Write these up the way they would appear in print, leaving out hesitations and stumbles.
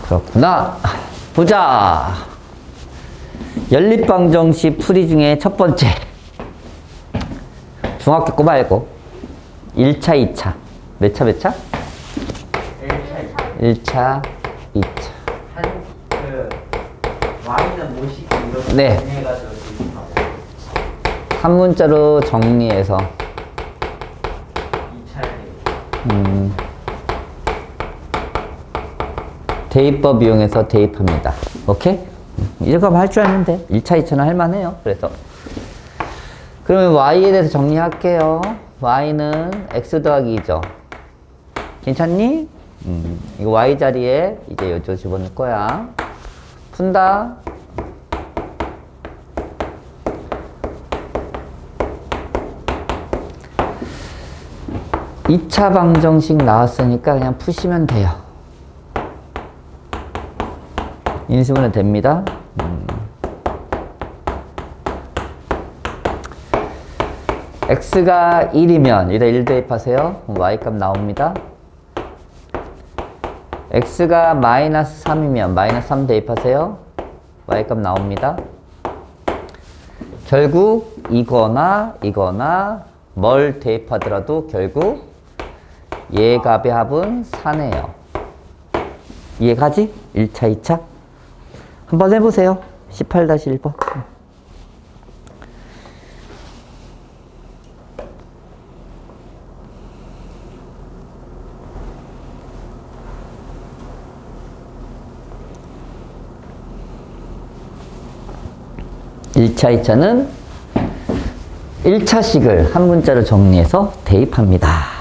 그렇구나. 보자. 연립방정식 풀이 중에 첫 번째. 중학교 거 말고. 1차, 2차. 몇 차, 몇 차? 1차, 2차. y는 모시기 이렇게 네. 정리해가지고 한 문자로 정리해서. 2차에 대입법 이용해서 대입합니다. 오케이? 이거 할 줄 아는데 1차, 2차는 할만해요. 그래서 그러면 y에 대해서 정리할게요. y는 x 더하기 2죠. 괜찮니? 이거 y 자리에 이제 요거 집어넣을 거야. 푼다. 이차 방정식 나왔으니까 그냥 푸시면 돼요. 인수분해 됩니다. x가 1이면 여기다 1 대입하세요. y값 나옵니다. x가 마이너스 3이면 마이너스 3 대입하세요. y값 나옵니다. 결국 이거나 뭘 대입하더라도 결국 얘 값의 합은 4네요. 이해가지? 1차, 2차? 한번 해보세요. 18-1번. 일차 2차는 1차식을 한 문자로 정리해서 대입합니다.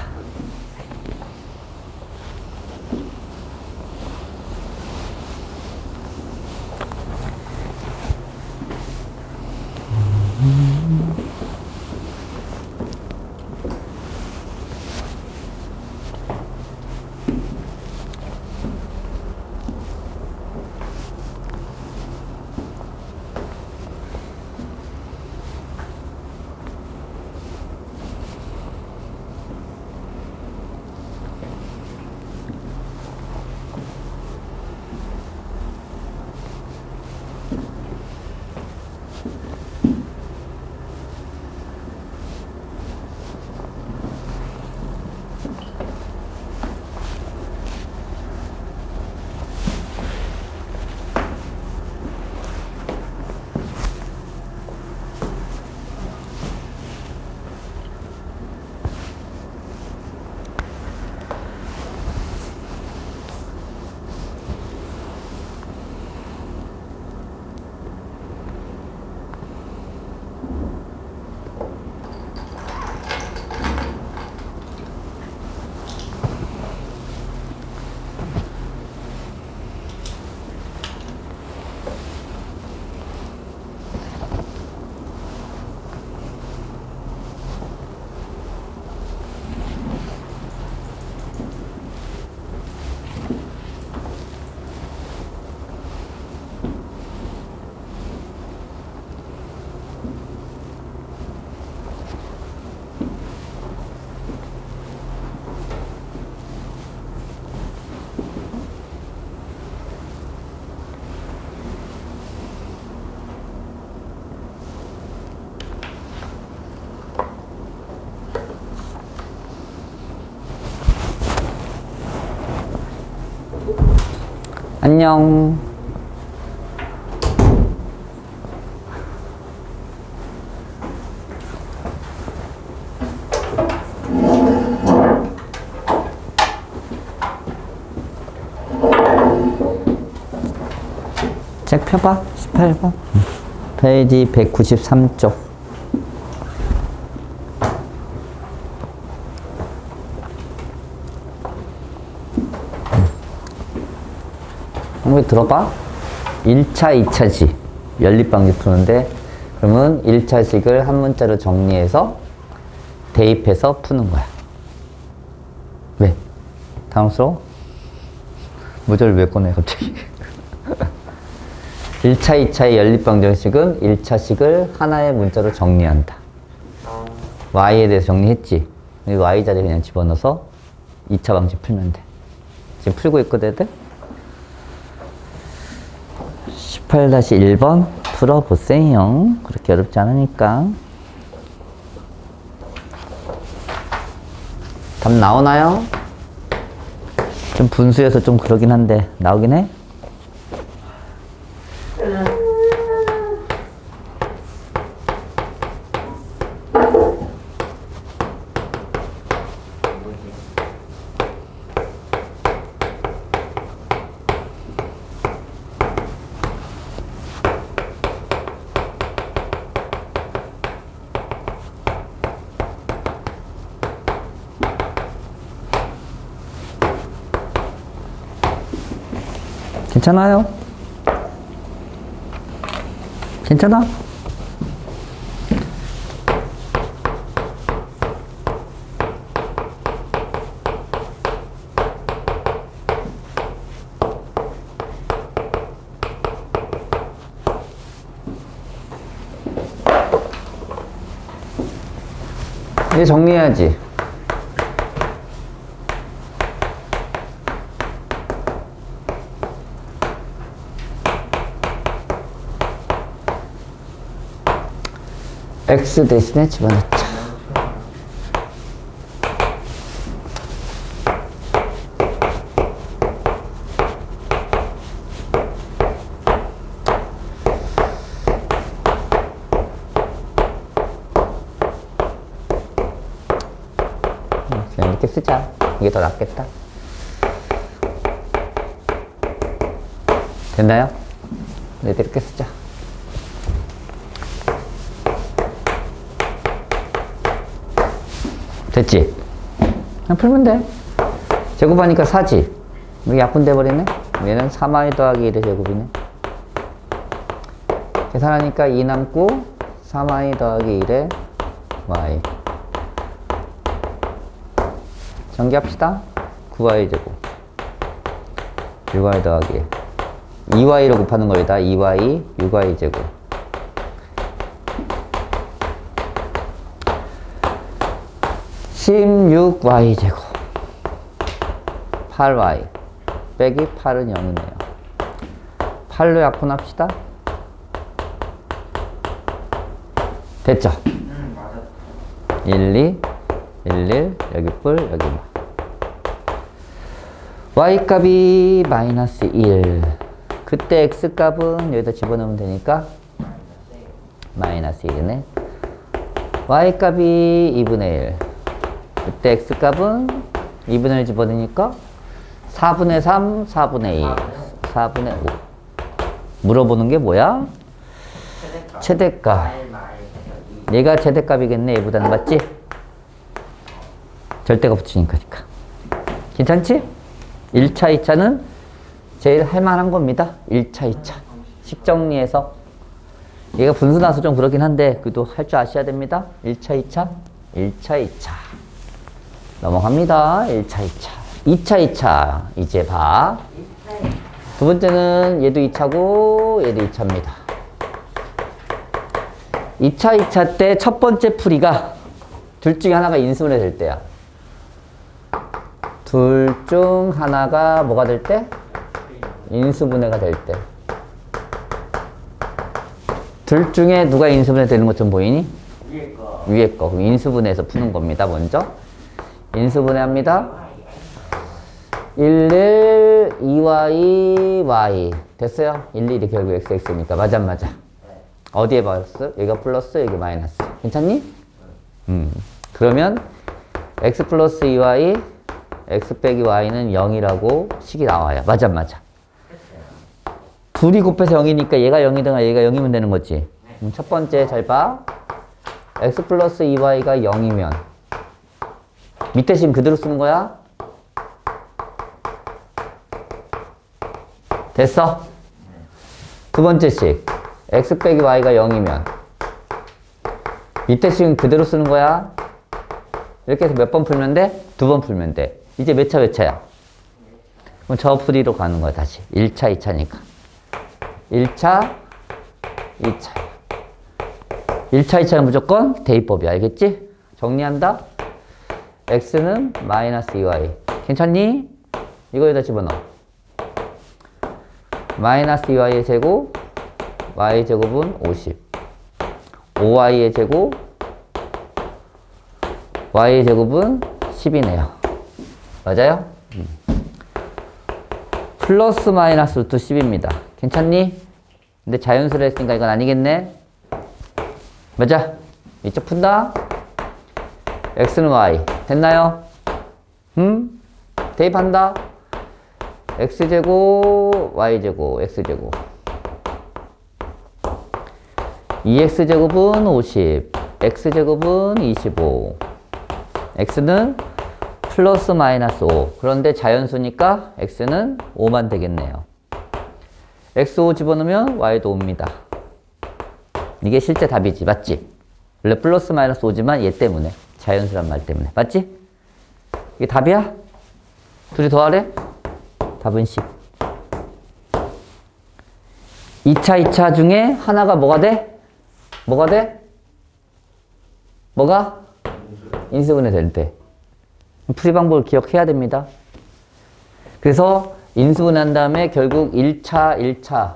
안녕. 책 펴봐. 18번. 페이지 193쪽. 한번 들어봐. 1차, 2차식. 연립방식 푸는데, 그러면 1차식을 한 문자로 정리해서 대입해서 푸는 거야. 왜? 당황스러워? 모자를 왜 꺼내, 갑자기? 1차, 2차의 연립방정식은 1차식을 하나의 문자로 정리한다. y에 대해서 정리했지? y 자리에 그냥 집어넣어서 2차 방식 풀면 돼. 지금 풀고 있거든, 애들? 18-1번 풀어보세요. 그렇게 어렵지 않으니까. 답 나오나요? 좀 분수여서 좀 그러긴 한데 나오긴 해? 괜찮아요? 괜찮아? 이제 정리해야지. X 대신에 집어넣자. 그냥 이렇게 쓰자. 이게 더 낫겠다. 됐나요? 네, 이렇게 쓰자. 됐지? 그냥 풀면 돼. 제곱하니까 4지. 여기 약분돼 버리네. 얘는 3i 더하기 1의 제곱이네. 계산하니까 2 남고 3i 더하기 1의 y. 전개합시다. 9i 제곱 6i 더하기 2y로 곱하는 거이다. 2y 6i 제곱 16y 제곱 8y 빼기 8은 0이네요. 8로 약분합시다. 됐죠? 맞아. 1, 2, 1, 1, 여기 뿔, 여기 뭐. y 값이 마이너스 1. 그때 x 값은 여기다 집어넣으면 되니까 마이너스 1이네. y 값이 2분의 1. 그때 x 값은 2분의 1 집어넣으니까 4분의 3, 4분의 2, 4분의 5. 물어보는 게 뭐야? 최대값. 얘가 최대값이겠네. 얘보다는 맞지? 절대가 붙이니까. 괜찮지? 1차, 2차는 제일 할만한 겁니다. 1차, 2차. 식 정리해서. 얘가 분수 나서 좀 그러긴 한데, 그래도 할 줄 아셔야 됩니다. 1차, 2차. 1차, 2차. 넘어갑니다. 1차, 2차. 2차, 2차. 이제 봐. 두 번째는 얘도 2차고, 얘도 2차입니다. 2차, 2차 때 첫 번째 풀이가 둘 중에 하나가 인수분해 될 때야. 둘 중 하나가 뭐가 될 때? 인수분해가 될 때. 둘 중에 누가 인수분해 되는 것 좀 보이니? 위에 거. 위에 거. 그럼 인수분해해서 푸는 겁니다. 먼저. 인수분해 합니다. 1, 1, 2y, y. 됐어요? 1, 1이 결국 xx니까. 맞아, 맞아. 어디에 플러스? 여기가 플러스, 여기 마이너스. 괜찮니? 그러면 x 플러스 2y, x 빼기 y는 0이라고 식이 나와요. 맞아, 맞아. 둘이 곱해서 0이니까 얘가 0이든 얘가 0이면 되는 거지. 첫 번째 잘 봐. x 플러스 2y가 0이면 밑에 식 그대로 쓰는 거야? 됐어? 두 번째 식. x 빼기 y가 0이면 밑에 식은 그대로 쓰는 거야? 이렇게 해서 몇 번 풀면 돼? 두 번 풀면 돼. 이제 몇 차, 몇 차야? 그럼 저 풀이로 가는 거야, 다시. 1차, 2차니까. 1차, 2차. 1차, 2차는 무조건 대입법이야. 알겠지? 정리한다. x는 마이너스 2y. 괜찮니? 이거 여기다 집어넣어. 마이너스 2y의 제곱 y제곱은 50. 5y의 제곱, y제곱은 10이네요. 맞아요? 플러스 마이너스 루트 10입니다. 괜찮니? 근데 자연수로 했으니까 이건 아니겠네? 맞아. 이쪽 푼다. x는 y. 됐나요? 대입한다. x제곱, y제곱, x제곱. 2x제곱은 50. x제곱은 25. x는 플러스 마이너스 5. 그런데 자연수니까 x는 5만 되겠네요. x 5 집어넣으면 y도 5입니다. 이게 실제 답이지. 맞지? 원래 플러스 마이너스 5지만 얘 때문에. 자연수란 말 때문에. 맞지? 이게 답이야? 둘이 더하래? 답은 10. 2차 중에 하나가 뭐가 돼? 뭐가 돼? 뭐가? 인수분해 될 때. 풀이 방법을 기억해야 됩니다. 그래서 인수분해한 다음에 결국 1차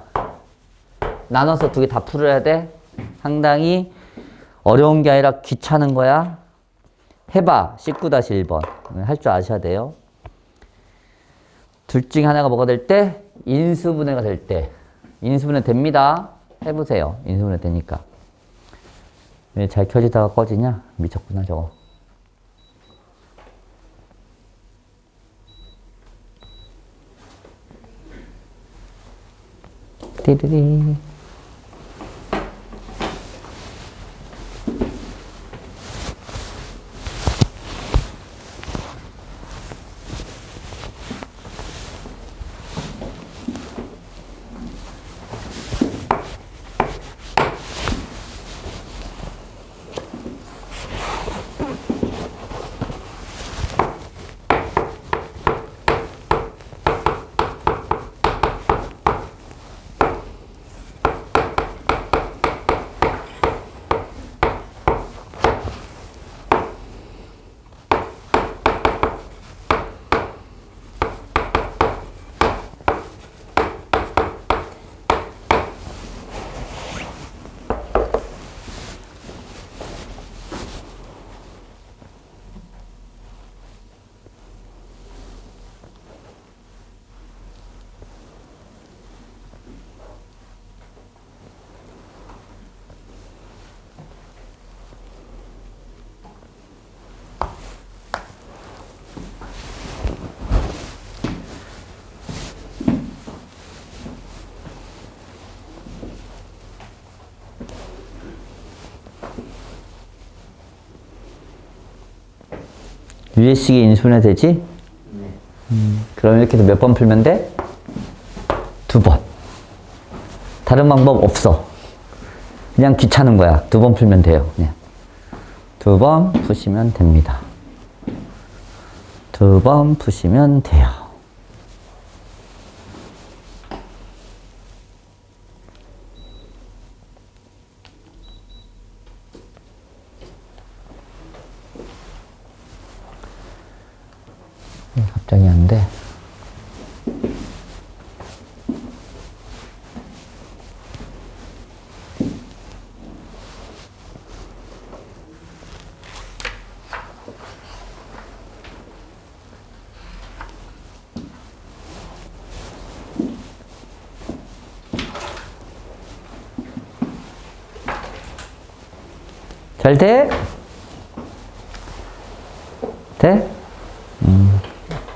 나눠서 두 개 다 풀어야 돼. 상당히 어려운 게 아니라 귀찮은 거야. 해봐. 19-1번. 할 줄 아셔야 돼요. 둘 중에 하나가 뭐가 될 때? 인수분해가 될 때. 인수분해 됩니다. 해보세요. 인수분해 되니까. 왜 잘 켜지다가 꺼지냐? 미쳤구나 저거. 띠리리. 위의 식이 인수분해 되지? 그럼 이렇게 해서 몇 번 풀면 돼? 2번. 다른 방법 없어. 그냥 귀찮은 거야. 2번 풀면 돼요. 그냥. 2번 푸시면 됩니다. 2번 푸시면 돼요. 갑자기 안 돼. 잘 돼? 돼?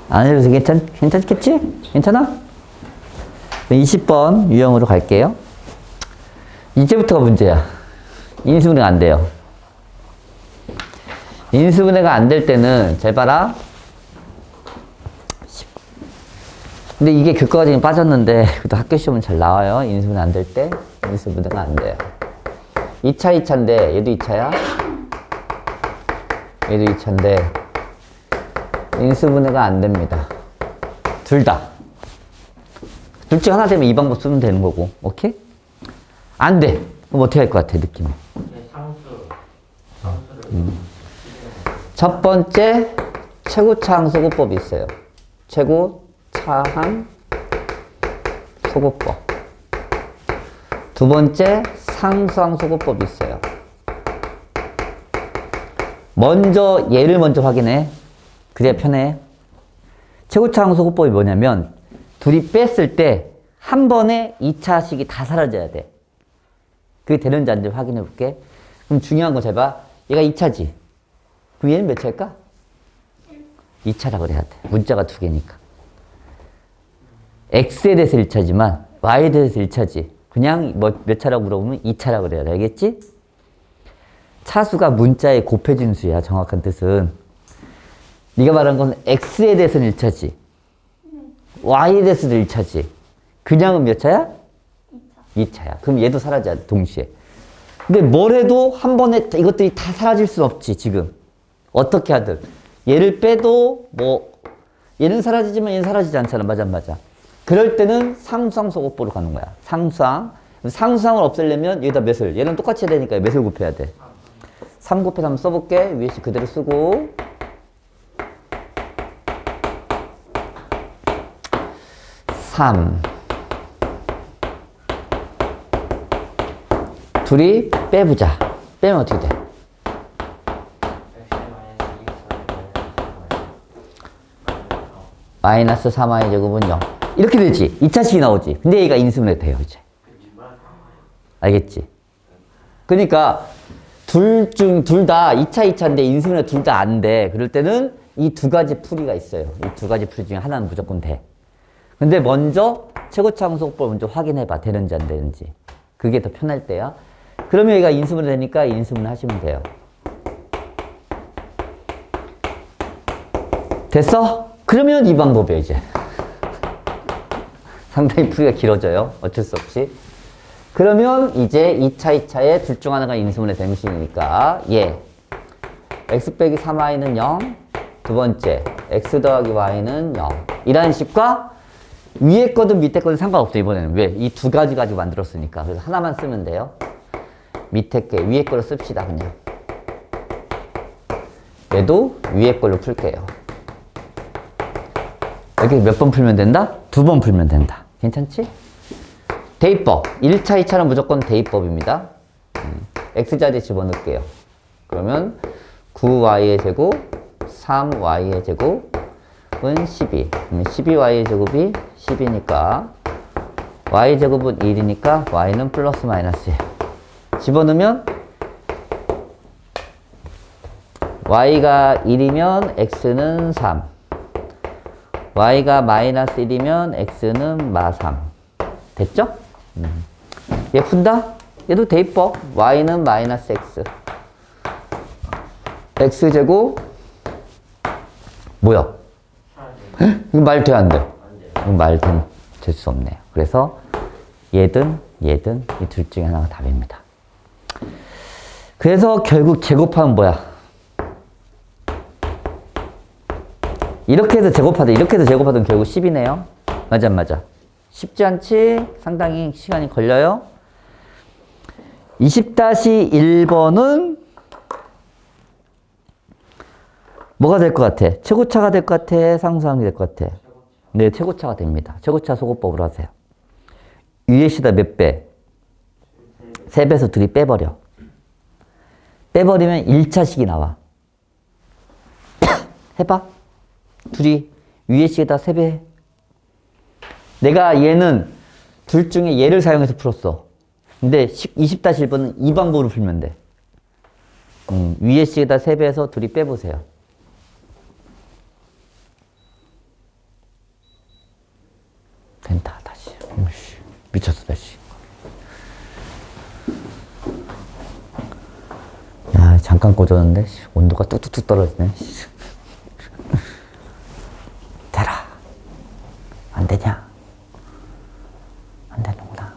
안 해도 괜찮겠지? 괜찮아? 20번 유형으로 갈게요. 이제부터가 문제야. 인수분해가 안 돼요. 인수분해가 안 될 때는 잘 봐라. 근데 이게 교과가 지금 빠졌는데 그래도 학교 시험은 잘 나와요. 인수분해 안 될 때 인수분해가 안 돼요. 2차인데 얘도 2차야. 얘도 2차인데 인수분해가 안 됩니다. 둘 다. 둘 중 하나 되면 이 방법 쓰면 되는 거고. 오케이? 안 돼. 그럼 어떻게 할 것 같아, 느낌이? 첫 번째, 최고차항 소구법이 있어요. 최고차항 소구법. 두 번째, 상수항소거법이 있어요. 먼저 얘를 먼저 확인해. 그래야 편해. 최고차항소거법이 뭐냐면 둘이 뺐을 때 한 번에 2차식이 다 사라져야 돼. 그게 되는지 안 되는지 확인해 볼게. 그럼 중요한 거 잘 봐. 얘가 2차지. 그럼 얘는 몇 차일까? 2차라고 그래야 돼. 문자가 두 개니까. X에 대해서 1차지만 Y에 대해서 1차지. 그냥 뭐 몇 차라고 물어보면 2차라고 그래야 돼. 알겠지? 차수가 문자에 곱해진 수야. 정확한 뜻은. 네가 말한 건 X에 대해서는 1차지. Y에 대해서도 1차지. 그냥은 몇 차야? 2차야. 그럼 얘도 사라져야 돼. 동시에. 근데 뭘 해도 한 번에 이것들이 다 사라질 수는 없지. 지금. 어떻게 하든. 얘를 빼도 뭐 얘는 사라지지만 얘는 사라지지 않잖아. 맞아. 그럴 때는 상수항소거법으로 가는 거야. 상수항. 상수항을 없애려면 여기다 몇을. 얘는 똑같이 해야 되니까 몇을 곱해야 돼. 3 곱해서 한번 써볼게. 위에 식 그대로 쓰고. 3. 둘이 빼보자. 빼면 어떻게 돼? 마이너스 3y 제곱은 0. 이렇게 되지. 2차식이 나오지. 근데 얘가 인수분해 돼요, 이제. 알겠지? 그러니까 둘 다 2차, 2차인데 인수분해 둘 다 안 돼. 그럴 때는 이 두 가지 풀이가 있어요. 이 두 가지 풀이 중에 하나는 무조건 돼. 근데 먼저 최고차항소거법 먼저 확인해봐. 되는지 안 되는지. 그게 더 편할 때야. 그러면 얘가 인수분해 되니까 인수분해 하시면 돼요. 됐어? 그러면 이 방법이에요, 이제. 상당히 풀이가 길어져요. 어쩔 수 없이. 그러면 이제 2차, 2차에 둘 중 하나가 인수분해 되는 식이니까 얘 x 빼기 3y는 0. 두 번째 x 더하기 y는 0. 이라는 식과 위에 거든 밑에 거든 상관없어. 이번에는. 왜? 이 두 가지 가지고 만들었으니까. 그래서 하나만 쓰면 돼요. 밑에 게 위에 걸로 씁시다. 그냥. 얘도 위에 걸로 풀게요. 이렇게 몇 번 풀면 된다? 2번 풀면 된다. 괜찮지? 대입법. 1차, 2차는 무조건 대입법입니다. x자리에 집어넣을게요. 그러면 9y의 제곱, 3y의 제곱은 12. 그러면 12y의 제곱이 10이니까 y 제곱은 1이니까 y는 플러스 마이너스 1. 집어넣으면 y가 1이면 x는 3. y가 마이너스 1이면 x는 마3. 됐죠? 얘 푼다? 얘도 대입법. y는 마이너스 x. x제곱 뭐야? 이거 말 돼, 안 돼? 이거 말 될 수 없네요. 그래서 얘든 이 둘 중에 하나가 답입니다. 그래서 결국 제곱하면 뭐야? 이렇게 해서 제곱하든 이렇게 해서 제곱하든 결국 10이네요. 맞아. 쉽지 않지? 상당히 시간이 걸려요. 20-1번은 뭐가 될 것 같아? 최고차가 될 것 같아? 상수항이 될 것 같아? 네, 최고차가 됩니다. 최고차 소거법으로 하세요. 위에 시다 몇 배? 3배에서 둘이 빼버려. 빼버리면 1차식이 나와. 해봐. 둘이 위에 식에다 3배. 내가 얘는 둘 중에 얘를 사용해서 풀었어. 근데 20-1번은 이 방법으로 풀면 돼. 위에 식에다 3배해서 둘이 빼보세요. 된다, 다시. 미쳤어, 다시. 야, 잠깐 꽂았는데 온도가 뚝뚝뚝 떨어지네. 되라. 안 되냐? 안 되는구나.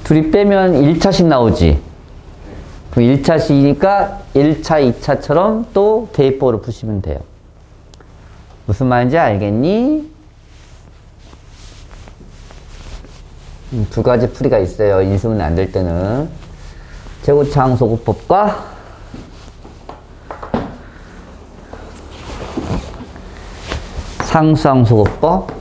둘이 빼면 1차씩 나오지. 그럼 1차씩이니까 1차, 2차처럼 또 대입법으로 푸시면 돼요. 무슨 말인지 알겠니? 두 가지 풀이가 있어요. 인수분해 안 될 때는. 최고차항소구법과 상수항소구법.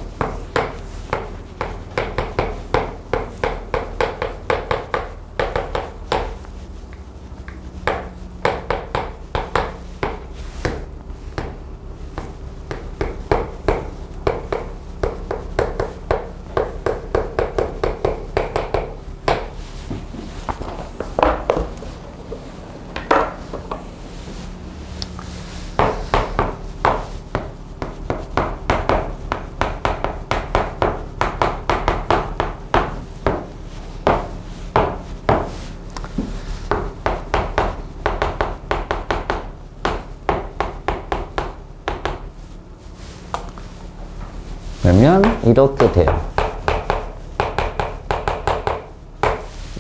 그러면 이렇게 돼요.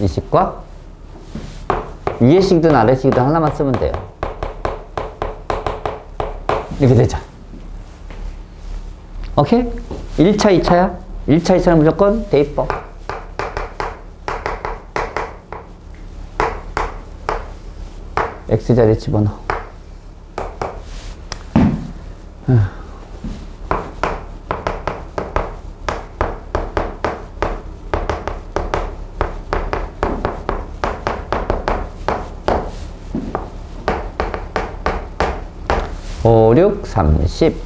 이 식과 위에 식이든 아래 식이든 하나만 쓰면 돼요. 이렇게 되죠. 오케이? 1차, 2차야. 1차, 2차는 무조건 대입법. X자리에 집어넣어. 5, 6, 30.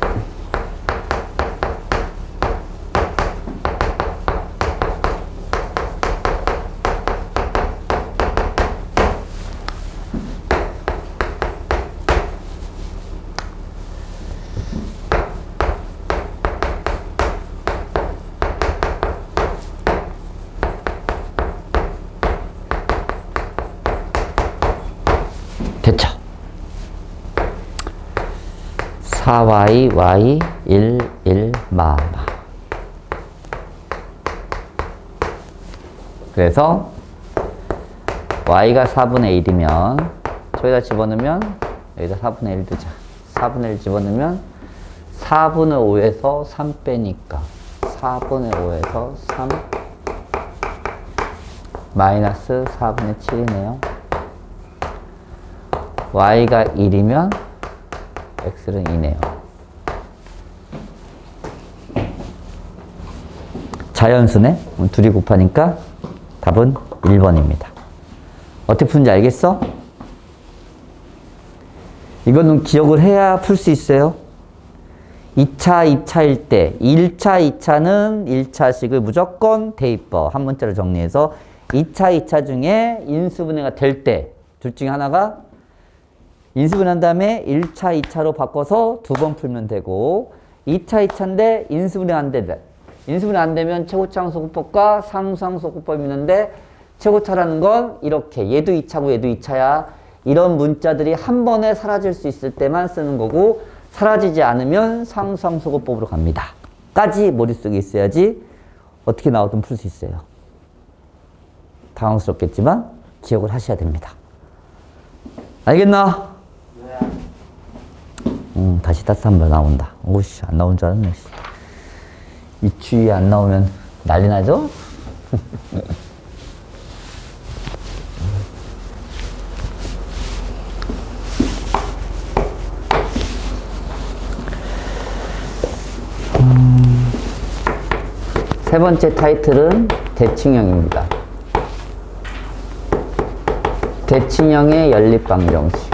됐죠? 4y, y, 1, 1, 마. 그래서 y가 4분의 1이면 저기다 집어넣으면 여기다 4분의 1 두자. 4분의 1 집어넣으면 4분의 5에서 3 빼니까 4분의 5에서 3 마이너스 4분의 7이네요. y가 1이면 x는 2네요. 자연수네? 둘이 곱하니까 답은 1번입니다. 어떻게 푸는지 알겠어? 이거는 기억을 해야 풀 수 있어요. 2차, 2차일 때 1차, 2차는 1차식을 무조건 대입법 한 문자로 정리해서 2차, 2차 중에 인수분해가 될 때 둘 중에 하나가 인수분해한 다음에 1차, 2차로 바꿔서 두 번 풀면 되고 2차, 2차인데 인수분해 안 돼. 인수분해 안 되면 최고차항소구법과 상수항소구법이 있는데 최고차라는 건 이렇게 얘도 2차고 얘도 2차야. 이런 문자들이 한 번에 사라질 수 있을 때만 쓰는 거고 사라지지 않으면 상수항소구법으로 갑니다. 까지 머릿속에 있어야지 어떻게 나오든 풀 수 있어요. 당황스럽겠지만 기억을 하셔야 됩니다. 알겠나? 다시 따뜻한 말 나온다. 오씨, 안 나온 줄 알았네. 이 추위에 안 나오면 난리 나죠? 세 번째 타이틀은 대칭형입니다. 대칭형의 연립방정식.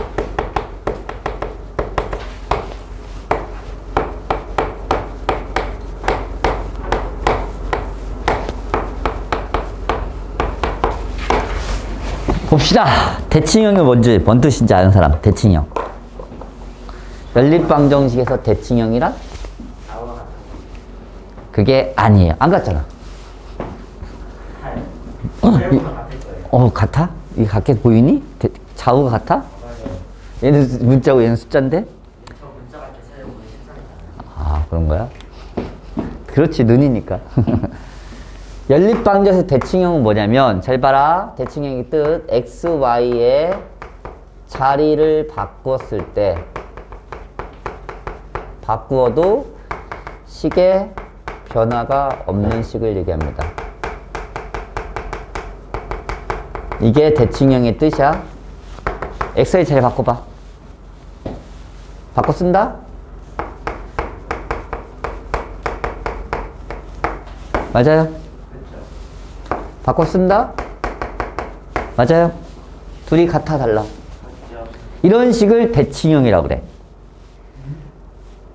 봅시다. 대칭형이 뭔 뜻인지 아는 사람. 대칭형. 연립방정식에서 대칭형이란? 그게 아니에요. 안 같잖아. 같아? 이게 같게 보이니? 좌우가 같아? 얘는 문자고 얘는 숫자인데? 아, 그런 거야? 그렇지, 눈이니까. 연립방정식 대칭형은 뭐냐면 잘 봐라. 대칭형의 뜻 x, y의 자리를 바꿨을 때 바꾸어도 식의 변화가 없는 식을 얘기합니다. 이게 대칭형의 뜻이야. x의 자리 바꿔봐. 바꿔 쓴다? 맞아요? 바꿔 쓴다? 맞아요? 둘이 같아 달라? 이런 식을 대칭형이라고 그래.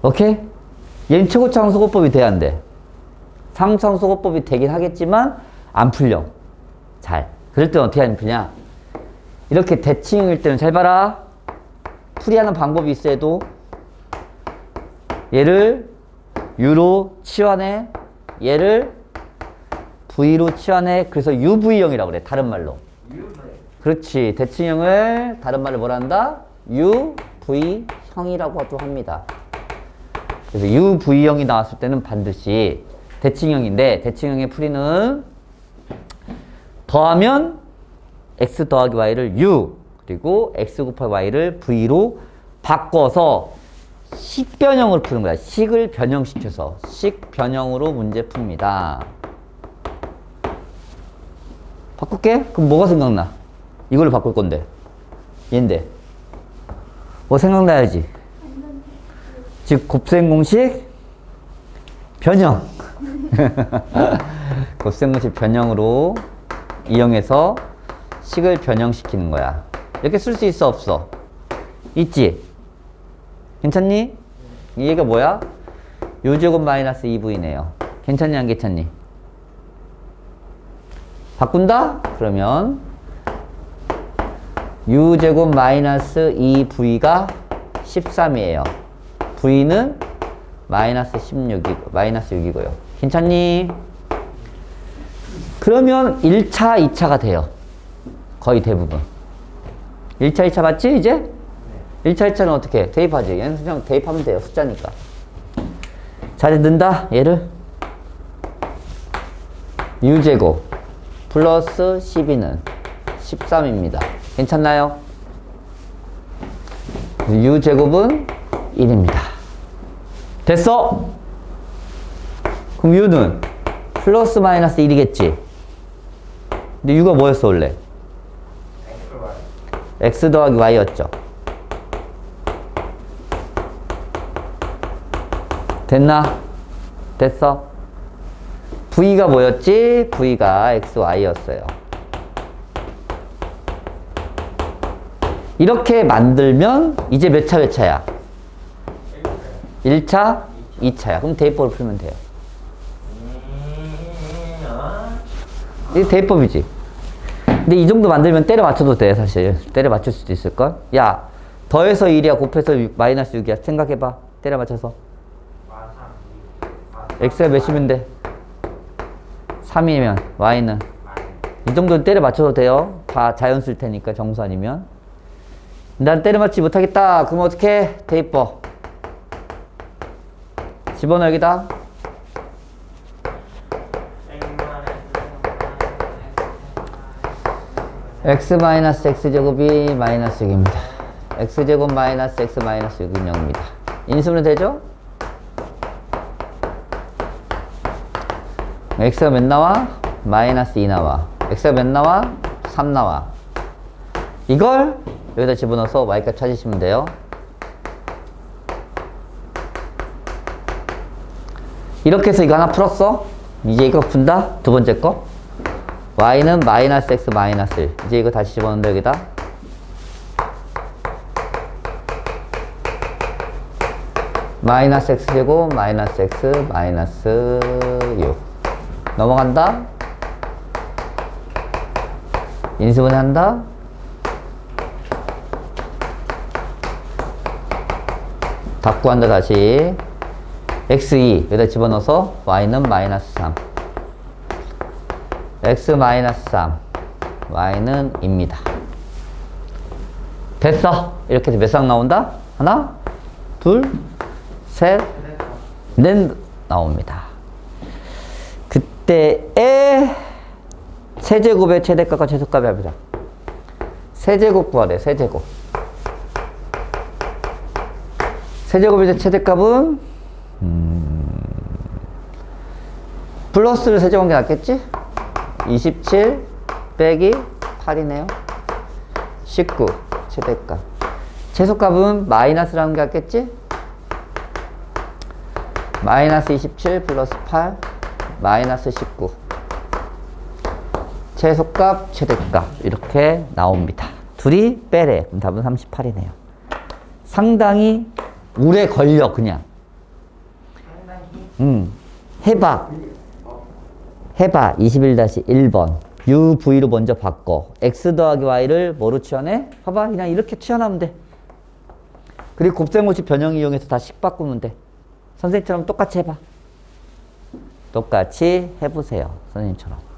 오케이? 얘는 최고차항소거법이 돼야 안 돼. 상수항소거법이 되긴 하겠지만 안 풀려. 잘. 그럴 때는 어떻게 하면 푸냐? 이렇게 대칭형일 때는 잘 봐라. 풀이하는 방법이 있어도 얘를 U로 치환해. 얘를 V로 치환해. 그래서 UV형이라고 그래. 다른 말로. 그렇지. 대칭형을 다른 말로 뭐라 한다? UV형이라고도 합니다. 그래서 UV형이 나왔을 때는 반드시 대칭형인데 대칭형의 풀이는 더하면 x 더하기 y를 u 그리고 x 곱하기 y를 v로 바꿔서 식 변형으로 푸는 거야. 식을 변형시켜서 식 변형으로 문제 풉니다. 바꿀게? 그럼 뭐가 생각나? 이걸로 바꿀 건데 얘인데 뭐 생각나야지. 즉 곱셈 공식 변형 곱셈 공식 변형으로 이용해서 식을 변형시키는 거야. 이렇게 쓸 수 있어 없어? 있지? 괜찮니? 이 얘가 뭐야? u제곱 마이너스 2v네요. 괜찮니 안 괜찮니? 바꾼다? 그러면 u제곱 마이너스 2v가 13이에요. v는 마이너스 6이고요. 괜찮니? 그러면 1차, 2차가 돼요. 거의 대부분. 1차, 2차 맞지 이제? 1차, 2차는 어떻게 해? 대입하지. 얘는 그냥 대입하면 돼요. 숫자니까. 잘 넣는다. 얘를 u제곱 플러스 12는 13입니다. 괜찮나요? u제곱은 1입니다. 됐어? 그럼 u는 플러스 마이너스 1이겠지? 근데 u가 뭐였어 원래? x 더하기 y였죠. 됐나? 됐어? v가 뭐였지? v가 x, y였어요. 이렇게 만들면 이제 몇 차 몇 차야? 1차, 2차야. 그럼 대입법을 풀면 돼요. 이게 대입법이지. 근데 이 정도 만들면 때려 맞춰도 돼, 사실. 때려 맞출 수도 있을걸? 야, 더해서 1이야, 곱해서 마이너스 6이야. 생각해봐. 때려 맞춰서. x가 몇이면 돼? 3이면, y는? 이 정도는 때려 맞춰도 돼요. 다 자연 쓸 테니까, 정수 아니면. 난 때려 맞지 못하겠다. 그럼 어떻게? 대입법. 집어넣어, 여기다. x 마이너스 x제곱이 마이너스 6입니다. x제곱 마이너스 x 마이너스 6은 0입니다. 인수는 되죠? x가 몇 나와? 마이너스 2 나와. x가 몇 나와? 3 나와. 이걸 여기다 집어넣어서 y값 찾으시면 돼요. 이렇게 해서 이거 하나 풀었어? 이제 이거 푼다? 두 번째 거. y는 마이너스 x 마이너스 1. 이제 이거 다시 집어넣는다 여기다. 마이너스 x제곱 마이너스 x 마이너스 6. 넘어간다. 인수분해 한다. 다 구한다 다시. x2 여기다 집어넣어서 y는 마이너스 3. x 마이너스 3 y는 2입니다. 됐어. 이렇게 해서 몇 쌍 나온다? 하나, 둘, 셋, 넷 나옵니다. 그때에 세제곱의 최대값과 최소값이 합니다. 세제곱 구하래, 세제곱. 세제곱의 최대값은 플러스를 세제곱한 게 낫겠지? 27 빼기 8이네요. 19 최대값. 최소값은 마이너스라는 게 낫겠지? 마이너스 27 플러스 8 마이너스 19. 최소값 최대값 이렇게 나옵니다. 둘이 빼래. 그럼 답은 38이네요. 상당히 오래 걸려 그냥. 해봐. 21-1번. u, v로 먼저 바꿔. x 더하기 y를 뭐로 취하네? 봐봐. 그냥 이렇게 취하면 돼. 그리고 곱셈고시 변형 이용해서 다 식 바꾸면 돼. 선생님처럼 똑같이 해봐. 똑같이 해보세요. 선생님처럼.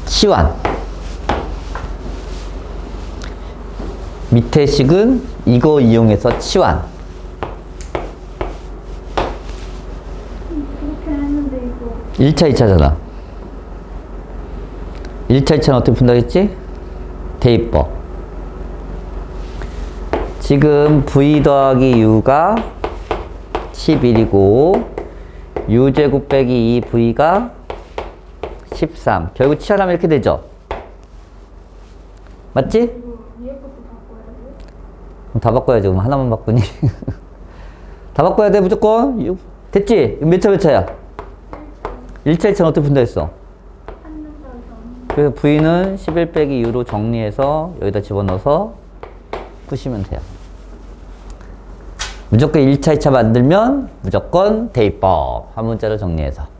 치환. 밑에 식은 이거 이용해서 치환. 그렇게 했는데 이거 1차, 2차잖아. 1차, 2차는 어떻게 푼다고 했지? 대입법. 지금 v 더하기 u가 11이고 u제곱 빼기 2v가 13. 결국 치환하면 이렇게 되죠? 맞지? 이거 위에 것도 바꿔야 돼. 그럼 다 바꿔야지. 그럼 하나만 바꾸니? 다 바꿔야 돼 무조건. 됐지? 몇 차 몇 차야? 1차 2차는 어떻게 푼다 했어? 그래서 v는 11 빼기 u로 정리해서 여기다 집어넣어서 푸시면 돼요. 무조건 1차 2차 만들면 무조건 대입법. 한 문자로 정리해서.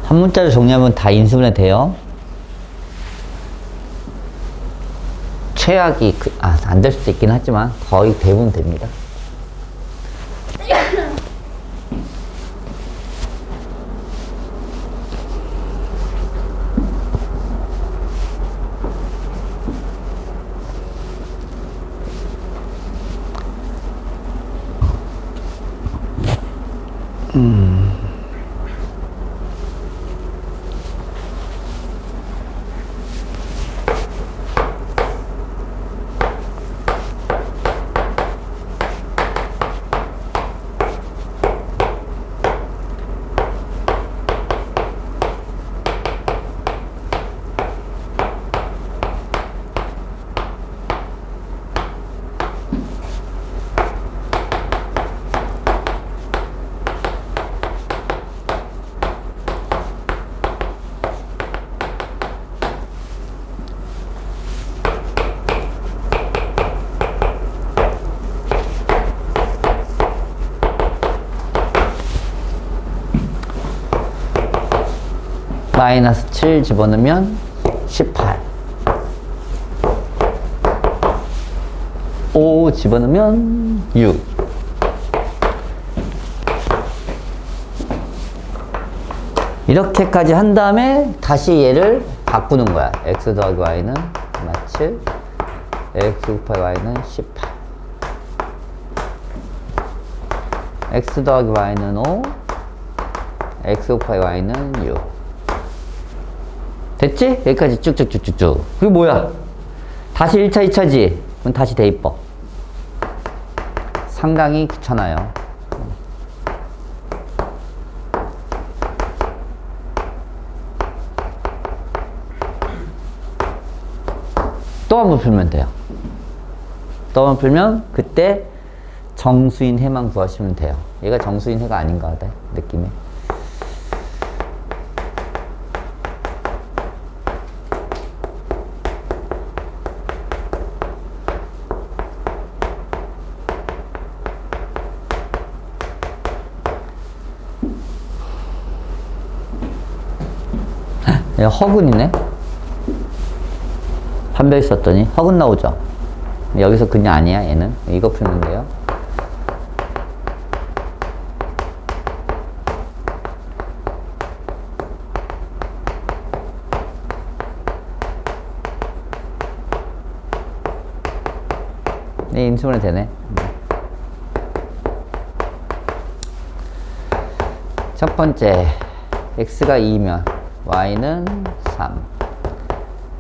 한 문자로 정리하면 다 인수분해 돼요. 최악이 안 될 수도 있긴 하지만 거의 대부분 됩니다. 마이너스 7 집어넣으면 18. 5 집어넣으면 6. 이렇게까지 한 다음에 다시 얘를 바꾸는 거야. x 더하기 y는 7, x 곱하기 y는 18. x 더하기 y는 5, x 곱하기 y는 6. 됐지? 여기까지 쭉쭉쭉쭉쭉. 그게 뭐야? 다시 1차, 2차지? 그럼 다시 대입법. 상당히 귀찮아요. 또 한 번 풀면 돼요. 또 한 번 풀면 그때 정수인 해만 구하시면 돼요. 얘가 정수인 해가 아닌가 하다 느낌이. 얘가 허근이네. 판별 썼더니 허근 나오죠. 여기서 그냥 아니야 얘는. 이거 풀면 돼요. 네, 인수분해 되네. 첫 번째 x가 2면 y는 3.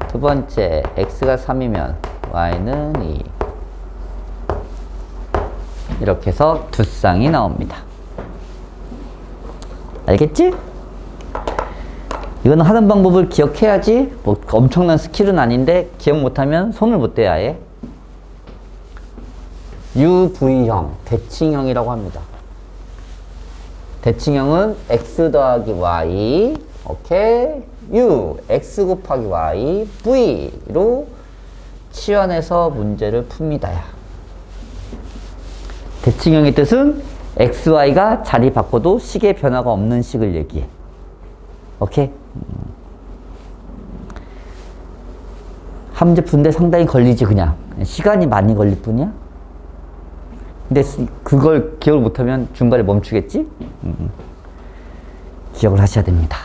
두 번째 x가 3이면 y는 2. 이렇게 해서 두 쌍이 나옵니다. 알겠지? 이거는 하는 방법을 기억해야지. 뭐 엄청난 스킬은 아닌데 기억 못하면 손을 못 대야 해. UV형, 대칭형이라고 합니다. 대칭형은 x 더하기 y, 오케이, u, x 곱하기 y, v로 치환해서 문제를 풉니다. 대칭형의 뜻은 x, y가 자리 바꿔도 식의 변화가 없는 식을 얘기해. 오케이? 함재 푸는데 상당히 걸리지 그냥. 시간이 많이 걸릴 뿐이야. 근데 그걸 기억을 못하면 중간에 멈추겠지? 기억을 하셔야 됩니다.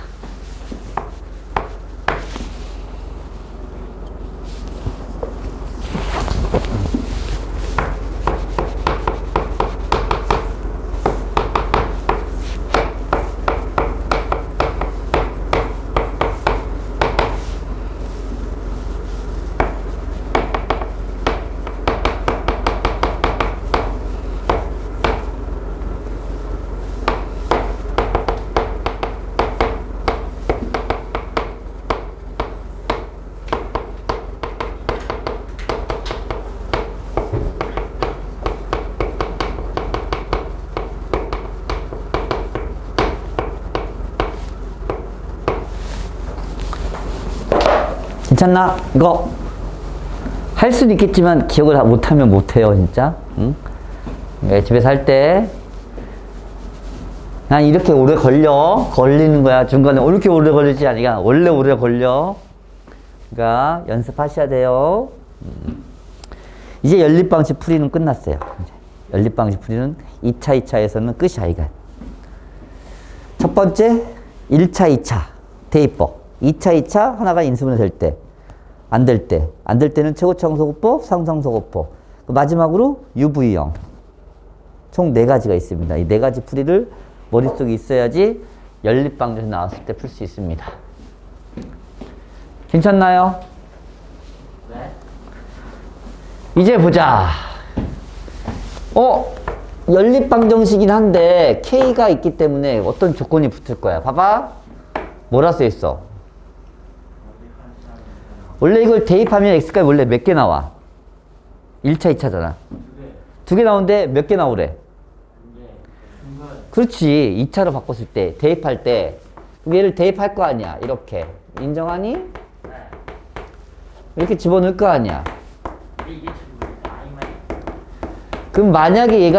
괜찮나? 이거 할 수는 있겠지만 기억을 못하면 못해요 진짜. 응? 집에서 할 때 난 이렇게 오래 걸리는 거야. 중간에 이렇게 오래 걸리지 아니라 원래 오래 걸려. 그러니까 연습하셔야 돼요. 이제 연립방식 풀이는 끝났어요. 연립방식 풀이는 2차, 2차에서는 끝이야 이거. 첫 번째 1차, 2차 대입법. 2차, 2차 하나가 인수분해 될 때, 안 될 때, 안 될 때는 최고차항소거법, 상수항소거법. 마지막으로 UV형. 총 4가지가 있습니다. 이 4가지 풀이를 머릿속에 있어야지 연립방정식 나왔을 때 풀 수 있습니다. 괜찮나요? 네. 이제 보자. 연립방정식이긴 한데 K가 있기 때문에 어떤 조건이 붙을 거야. 봐봐. 뭐라 써 있어? 원래 이걸 대입하면 X가 원래 몇 개 나와? 1차, 2차잖아. 2개 나오는데 몇 개 나오래? 그렇지. 2차로 바꿨을 때, 대입할 때. 얘를 대입할 거 아니야. 이렇게. 인정하니? 이렇게 집어넣을 거 아니야. 그럼 만약에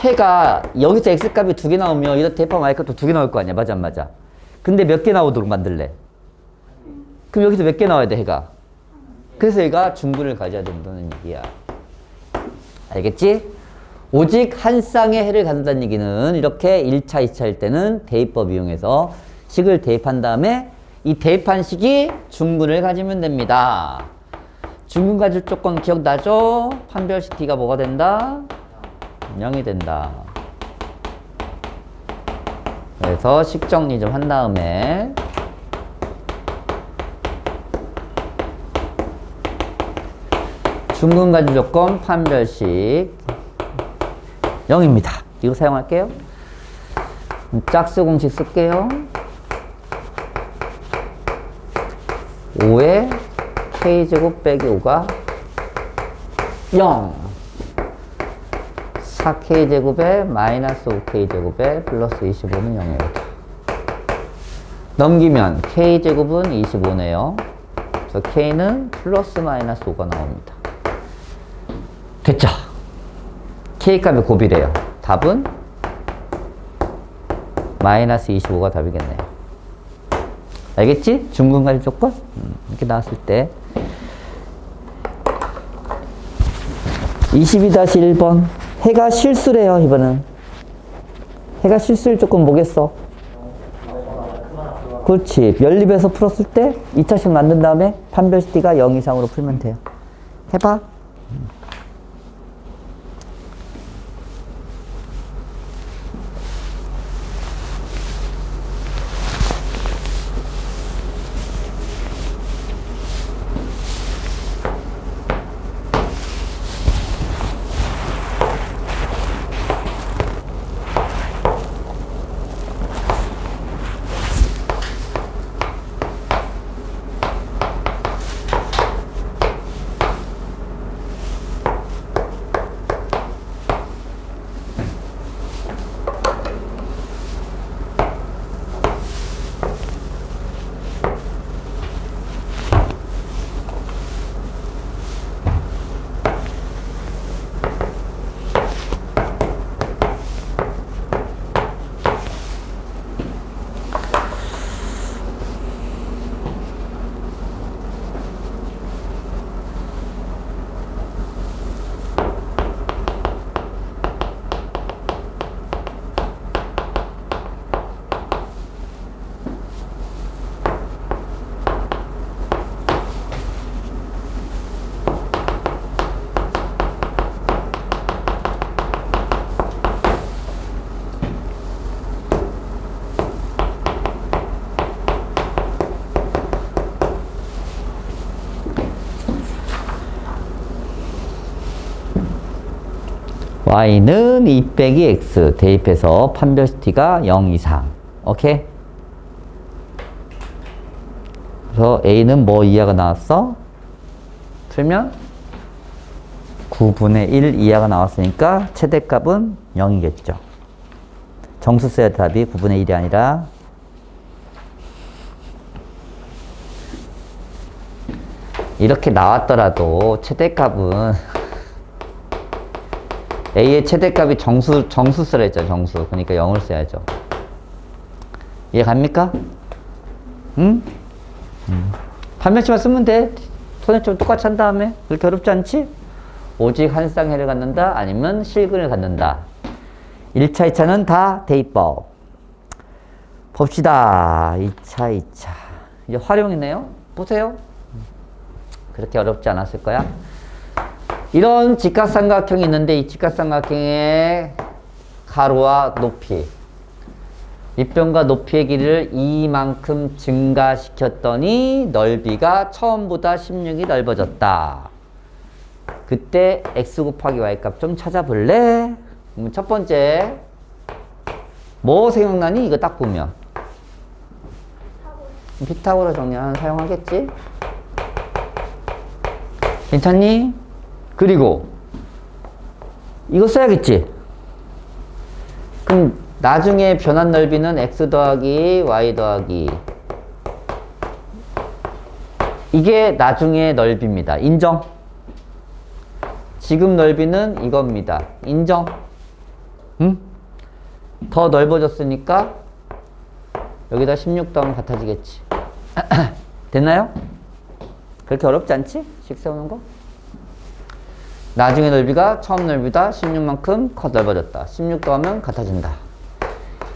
해가 여기서 X값이 2개 나오면 여기다 대입하면 Y값도 2개 나올 거 아니야. 맞아, 안 맞아? 근데 몇 개 나오도록 만들래? 그럼 여기서 몇 개 나와야 돼, 해가? 그래서 얘가 중근을 가져야 된다는 얘기야. 알겠지? 오직 한 쌍의 해를 가진다는 얘기는 이렇게 1차, 2차일 때는 대입법 이용해서 식을 대입한 다음에 이 대입한 식이 중근을 가지면 됩니다. 중근 가질 조건 기억나죠? 판별식 D가 뭐가 된다? 0이 된다. 그래서 식 정리 좀 한 다음에 중근 가질 조건 판별식 0입니다. 이거 사용할게요. 짝수 공식 쓸게요. 5에 K제곱 빼기 5가 0. 4k제곱에 마이너스 5k제곱에 플러스 25는 0이에요. 넘기면 k제곱은 25네요. 그래서 k는 플러스 마이너스 5가 나옵니다. 됐죠? k값이 곱이래요. 답은 마이너스 25가 답이겠네요. 알겠지? 중근갈 조건? 이렇게 나왔을 때 22-1번 해가 실수래요. 이번은 해가 실수일 조건 뭐겠어? 그렇지. 연립에서 풀었을 때 2차식 만든 다음에 판별시티가 0 이상으로 풀면 돼요. 해봐. y는 2 빼기 x 대입해서 판별시티가 0 이상. 오케이? 그래서 a는 뭐 이하가 나왔어? 풀면 9분의 1 이하가 나왔으니까 최대값은 0이겠죠. 정수 써야 답이 9분의 1이 아니라 이렇게 나왔더라도 최대값은 a의 최대값이 정수 쓰라 했죠. 정수. 그러니까 0을 써야죠. 이해 갑니까? 응? 판별식만 쓰면 돼. 손해점 똑같이 한 다음에. 그렇게 어렵지 않지? 오직 한 쌍해를 갖는다. 아니면 실근을 갖는다. 1차, 2차는 다 대입법. 봅시다. 2차, 2차. 이제 활용이네요. 보세요. 그렇게 어렵지 않았을 거야. 이런 직각삼각형이 있는데 이 직각삼각형의 가로와 높이, 밑변과 높이의 길이를 이만큼 증가시켰더니 넓이가 처음보다 16이 넓어졌다. 그때 x 곱하기 y 값 좀 찾아볼래? 첫 번째 뭐 생각나니? 이거 딱 보면 피타고라 정리하는 사용하겠지? 괜찮니? 그리고 이거 써야겠지? 그럼 나중에 변한 넓이는 x 더하기 y 더하기 이게 나중에 넓이입니다. 인정? 지금 넓이는 이겁니다. 인정? 응? 더 넓어졌으니까 여기다 16 더하면 같아지겠지. 됐나요? 그렇게 어렵지 않지? 식 세우는 거? 나중에 넓이가 처음 넓이보다 16만큼 넓어졌다. 16 더하면 같아진다.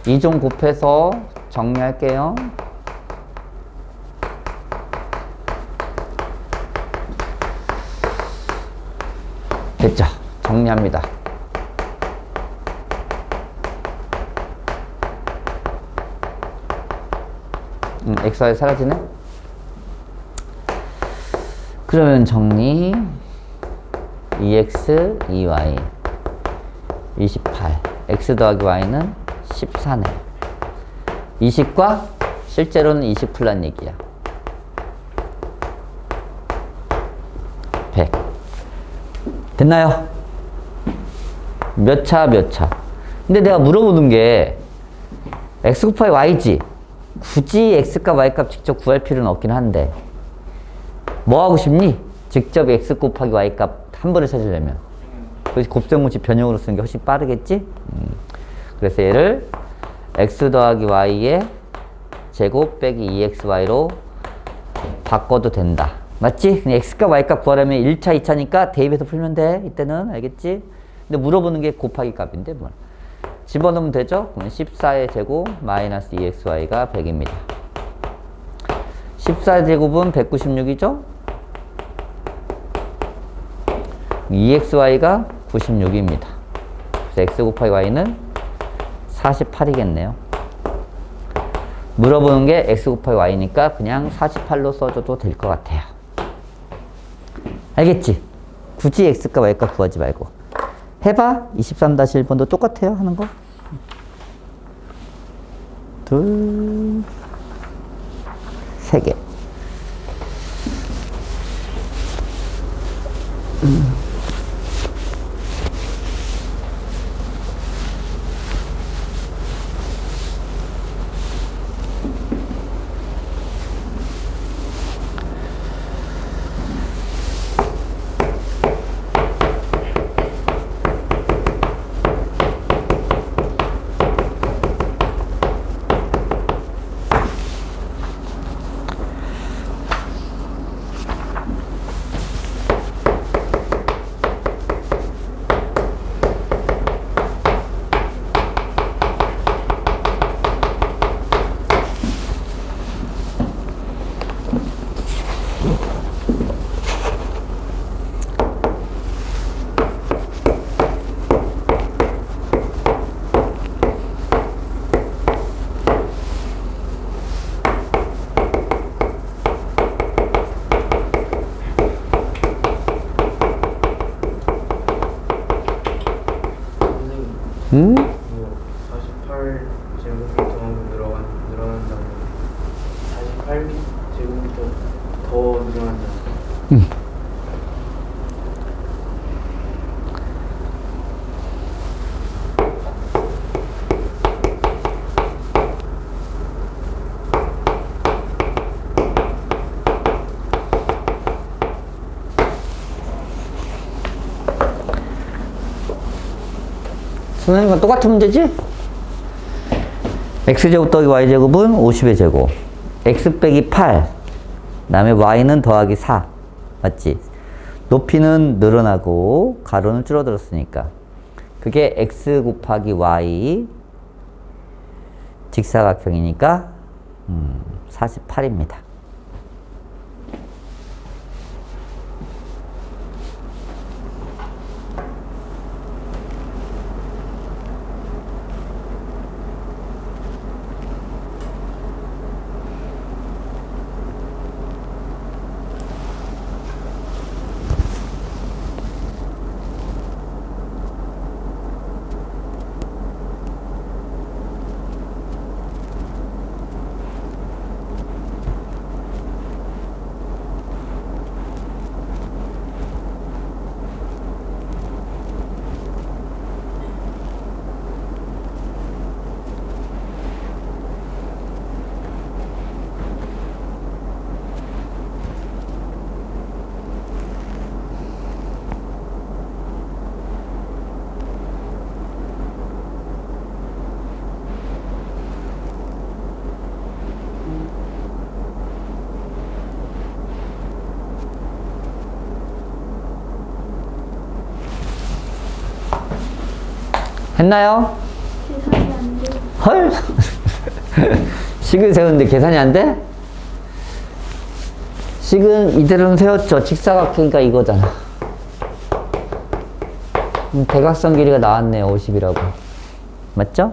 이 좀 곱해서 정리할게요. 됐죠? 정리합니다. XY 사라지네? 그러면 정리 2x, 2y 28 x 더하기 y는 14네. 20과 실제로는 20 풀란 얘기야. 100 됐나요? 몇 차, 몇 차. 근데 내가 물어보는 게 x 곱하기 y지. 굳이 x값, y값 직접 구할 필요는 없긴 한데 뭐 하고 싶니? 직접 x 곱하기 y값 한 번에 찾으려면. 그래서 곱셈공식 변형으로 쓰는 게 훨씬 빠르겠지? 그래서 얘를 x 더하기 y의 제곱 빼기 2xy로 바꿔도 된다. 맞지? 그냥 x값, y값 구하려면 1차, 2차니까 대입해서 풀면 돼. 이때는. 알겠지? 근데 물어보는 게 곱하기 값인데 뭐. 집어넣으면 되죠? 그러면 14의 제곱 마이너스 2xy가 100입니다. 14의 제곱은 196이죠? 2xy가 96입니다. 그래서 x 곱하기 y는 48이겠네요. 물어보는 게 x 곱하기 y니까 그냥 48로 써줘도 될 것 같아요. 알겠지? 굳이 x값, y값 구하지 말고. 해봐. 23-1번도 똑같아요. 하는 거. 둘, 세 개. 선생님, 48 제곱미터만큼 늘어난다면 48 제곱미터 더 늘어난다. 선생님과 똑같은 문제지? x제곱 더하기 y제곱은 50의 제곱. x 빼기 8. 그 다음에 y는 더하기 4. 맞지? 높이는 늘어나고 가로는 줄어들었으니까. 그게 x 곱하기 y 직사각형이니까 48입니다. 했나요? 계산이 안 돼. 헐? 식을 세우는데 계산이 안 돼? 식은 이대로는 세웠죠. 직사각형이니까 이거잖아. 대각선 길이가 나왔네요. 50이라고. 맞죠?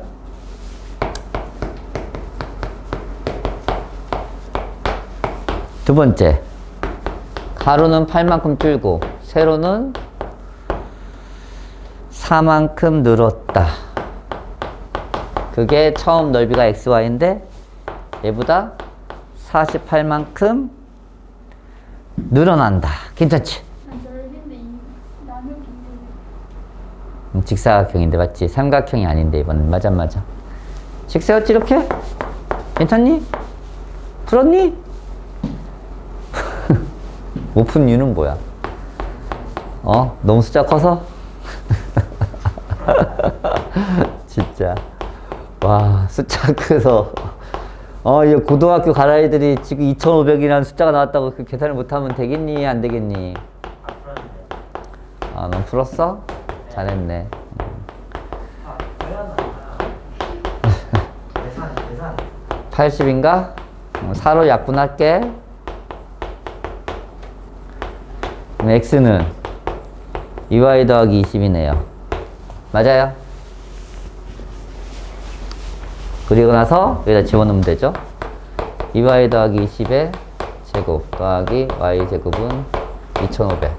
두 번째. 가로는 8만큼 줄고 세로는 4만큼 늘었다. 그게 처음 넓이가 xy인데 얘보다 48만큼 늘어난다. 괜찮지? 넓인데 나누기 직사각형인데 맞지? 삼각형이 아닌데 이번엔 맞아 맞아. 식 세웠지 이렇게? 괜찮니? 풀었니? 못 푼 이유는 뭐야? 너무 숫자 커서? 진짜 와 숫자 커서 이 고등학교 갈 아이들이 지금 2,500이라는 숫자가 나왔다고 그 계산을 못하면 되겠니? 안 되겠니? 넌 풀었어? 잘했네. 계산. 80인가? 4로 약분할게. 그럼 x는 2y 더하기 20이네요. 맞아요? 그리고 나서 여기다 집어넣으면 되죠. 2y 더하기 20의 제곱 더하기 y 제곱은 2500.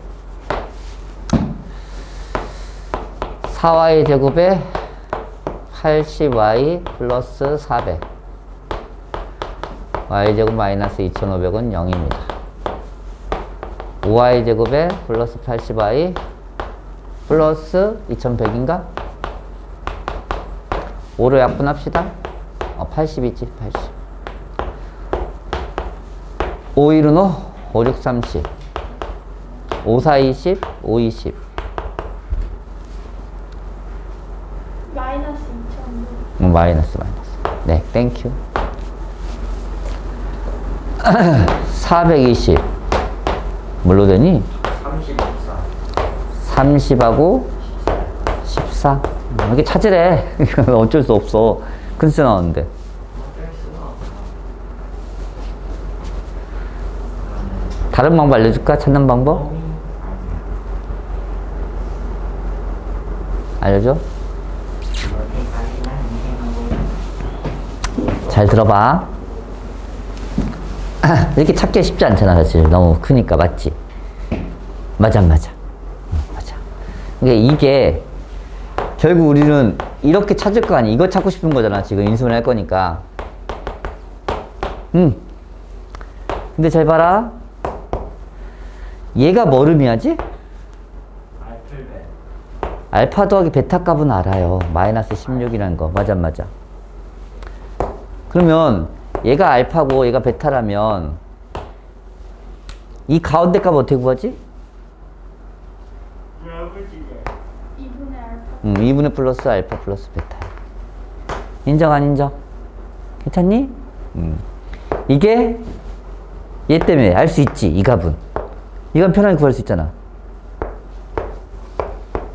4y 제곱에 80y 플러스 400. y 제곱 마이너스 2500은 0입니다. 5y 제곱에 플러스 80y 플러스 2100인가? 5로 약분합시다. 80이지, 80. 5, 1은 5, 5, 6, 30. 5, 4, 20, 5, 20. 마이너스 2,000. 마이너스. 네, 땡큐. 420. 뭘로 되니? 30하고 14. 이렇게 찾으래. 이건 어쩔 수 없어. 큰 수 나오는데. 다른 방법 알려줄까? 찾는 방법? 알려줘? 잘 들어봐. 이렇게 찾기 쉽지 않잖아, 사실. 너무 크니까, 맞지? 맞아. 맞아. 이게, 결국 우리는 이렇게 찾을 거 아니야. 이거 찾고 싶은 거잖아. 지금 인수분해 할 거니까. 근데 잘 봐라. 얘가 뭘 의미하지? 알파 더하기 베타 값은 알아요. 마이너스 16이라는 거. 맞아. 그러면 얘가 알파고 얘가 베타라면 이 가운데 값 어떻게 구하지? 2분의 알파. 2분의 플러스 알파 플러스 베타. 인정 안 인정? 괜찮니? 이게 얘 때문에 알 수 있지. 이 값은. 이건 편하게 구할 수 있잖아.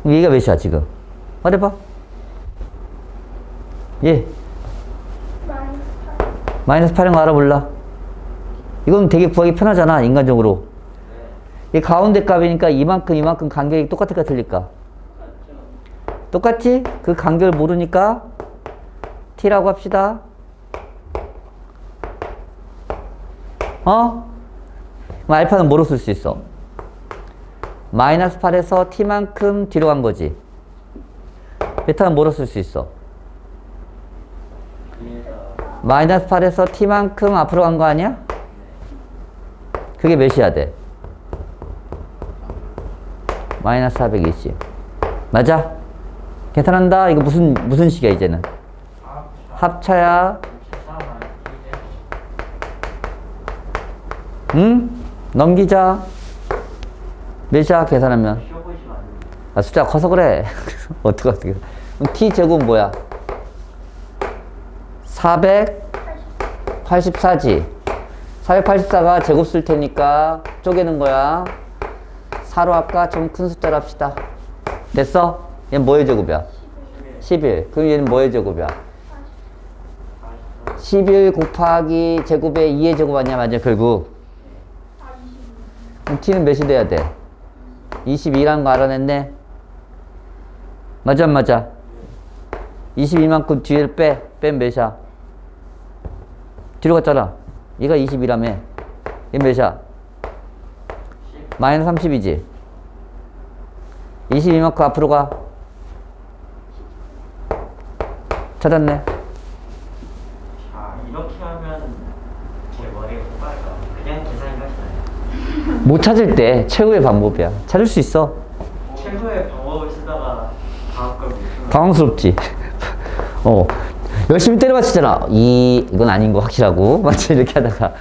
얘가 몇이야 지금? 말해봐. 얘 마이너스 8. 마이너스 8인 거 알아 몰라? 이건 되게 구하기 편하잖아 인간적으로. 이 가운데 값이니까 이만큼 간격이 똑같을까 틀릴까? 똑같지? 그 간격을 모르니까 t라고 합시다. 그럼 알파는 뭐로 쓸 수 있어? 마이너스 8에서 t만큼 뒤로 간 거지. 베타는 뭐로 쓸 수 있어? 마이너스 8에서 t만큼 앞으로 간 거 아니야? 그게 몇이야 돼? 마이너스 420. 맞아? 계산한다. 이거 무슨 식이야 이제는? 합차야. 응? 넘기자. 몇이야 계산하면? 숫자가 커서 그래. 어떻게. 그럼 t제곱 뭐야? 484지. 484가 제곱 쓸 테니까 쪼개는 거야. 4로 할까? 좀 큰 숫자로 합시다. 됐어? 얘는 뭐의 제곱이야? 11. 그럼 얘는 뭐의 제곱이야? 11 곱하기 제곱에 2의 제곱 아니야? 맞아, 결국. 그럼 t는 몇이 돼야 돼? 22라는 거 알아냈네? 맞아. 22만큼 뒤를 빼면 몇이야? 뒤로 갔잖아. 얘가 22라며. 얘 몇이야? 마이너스 30이지. 22만큼 앞으로 가. 찾았네. 이렇게 하면 제 머리가 뽑아할까? 그냥 계산이 훨씬 나아요. 못 찾을 때 최후의 방법이야. 찾을 수 있어. 최소의 방법을 쓰다가 다 당황스럽지? 열심히 때려봤잖아. 이건 아닌 거 확실하고. 맞지? 이렇게 하다가.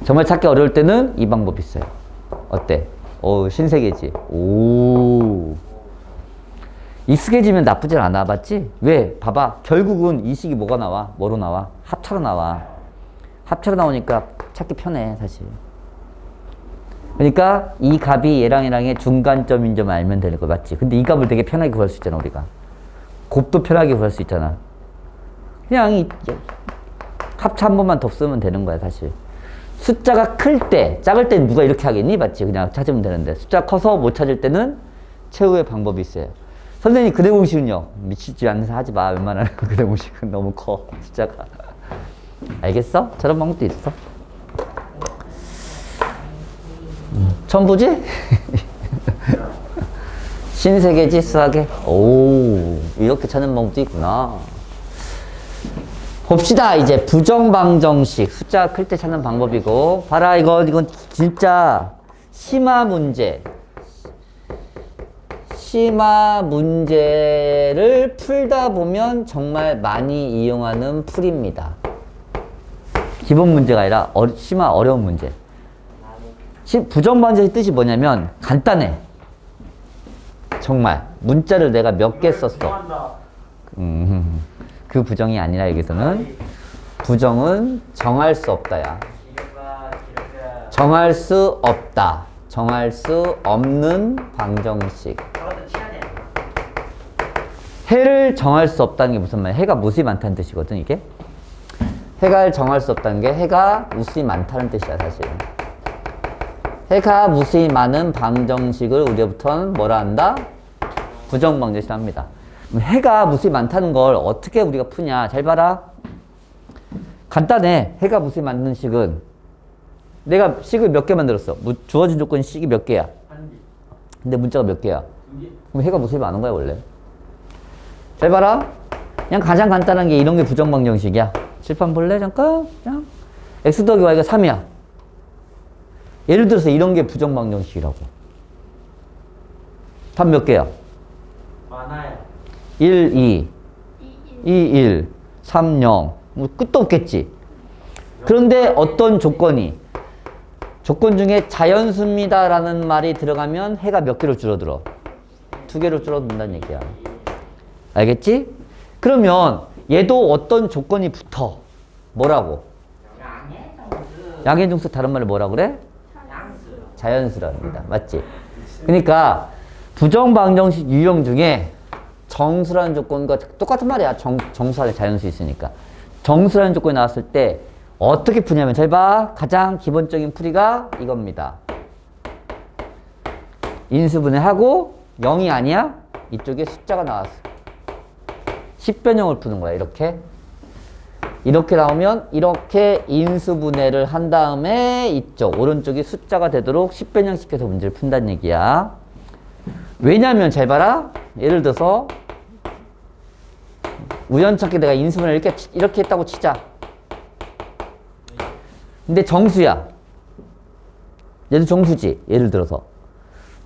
정말 찾기 어려울 때는 이 방법이 있어요. 어때? 신세계지. 오. 익숙해지면 나쁘진 않아. 맞지? 왜? 봐봐. 결국은 이 식이 뭐가 나와? 뭐로 나와? 합차로 나와. 합차로 나오니까 찾기 편해, 사실. 그러니까 이 값이 얘랑의 중간점인 점 알면 되는 거 맞지? 근데 이 값을 되게 편하게 구할 수 있잖아, 우리가. 곱도 편하게 구할 수 있잖아. 그냥 합차 한 번만 더 쓰면 되는 거야, 사실. 숫자가 클 때, 작을 때 누가 이렇게 하겠니? 맞지? 그냥 찾으면 되는데. 숫자 커서 못 찾을 때는 최후의 방법이 있어요. 선생님, 그대 공식은요? 미치지 않는 하지 마. 웬만하면 그대 공식은 너무 커, 숫자가. 알겠어? 저런 방법도 있어. 처음 보지? 신세계지, 수학에. 오, 이렇게 찾는 방법도 있구나. 봅시다. 이제 부정방정식. 숫자가 클 때 찾는 방법이고. 봐라, 이건 진짜 심화 문제. 심화 문제를 풀다 보면 정말 많이 이용하는 풀입니다. 기본 문제가 아니라 심화 어려운 문제. 부정방정식 뜻이 뭐냐면 간단해. 정말 문자를 내가 몇 개 썼어. 그 부정이 아니라 여기서는 부정은 정할 수 없다야. 정할 수 없다. 정할 수 없는 방정식. 해를 정할 수 없다는 게 무슨 말이야? 해가 무수히 많다는 뜻이거든, 이게. 해가 정할 수 없다는 게 해가 무수히 많다는 뜻이야, 사실은. 해가 무수히 많은 방정식을 우리부터는 뭐라 한다? 부정방정식 합니다. 해가 무수히 많다는 걸 어떻게 우리가 푸냐? 잘 봐라. 간단해. 해가 무수히 많은 식은 내가 식을 몇 개 만들었어. 주어진 조건이 식이 몇 개야? 근데 문자가 몇 개야? 그럼 해가 무수히 많은 거야, 원래. 잘 봐라. 그냥 가장 간단한 게 이런 게 부정방정식이야. 칠판 볼래? 잠깐. x 더하기 y가 3이야. 예를 들어서 이런 게 부정방정식이라고. 답 몇 개야? 많아요. 1, 2, 2, 1, 3, 0. 뭐 끝도 없겠지. 그런데 어떤 조건 중에 자연수입니다라는 말이 들어가면 해가 몇 개로 줄어들어? 2개로 줄어든다는 얘기야. 알겠지? 그러면 얘도 어떤 조건이 붙어. 뭐라고? 양의 중수 다른 말로 뭐라 그래? 자연수랍니다. 맞지? 그러니까 부정방정식 유형 중에 정수라는 조건과 똑같은 말이야. 정수 안에 자연수 있으니까. 정수라는 조건이 나왔을 때 어떻게 푸냐면 잘 봐. 가장 기본적인 풀이가 이겁니다. 인수분해하고 0이 아니야? 이쪽에 숫자가 나왔어. 10변형을 푸는 거야. 이렇게 나오면 이렇게 인수분해를 한 다음에 이쪽 오른쪽이 숫자가 되도록 10변형 시켜서 문제를 푼다는 얘기야. 왜냐면 잘 봐라. 예를 들어서 우연찮게 내가 인수분해를 이렇게 했다고 치자. 근데 정수야. 얘도 정수지. 예를 들어서